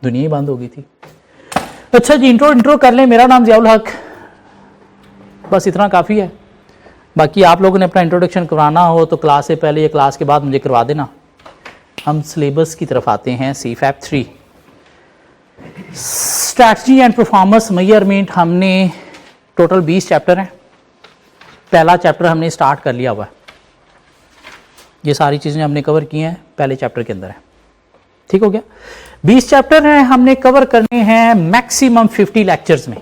दुनिया ही बंद हो गई थी। अच्छा जी, इंट्रो कर लें। मेरा नाम ज़ियाउल हक, बस इतना काफ़ी है। बाकी आप लोगों ने अपना इंट्रोडक्शन करवाना हो तो क्लास से पहले या क्लास के बाद मुझे करवा देना। हम सिलेबस की तरफ आते हैं। CFAP 3 strategy and performance measurement, हमने टोटल 20 चैप्टर हैं। पहला चैप्टर हमने स्टार्ट कर लिया हुआ है। ये सारी चीज़ें हमने कवर की हैं, पहले चैप्टर के अंदर है। ठीक हो गया। 20 चैप्टर हैं, हमने कवर करने हैं मैक्सिमम 50 लेक्चर्स में।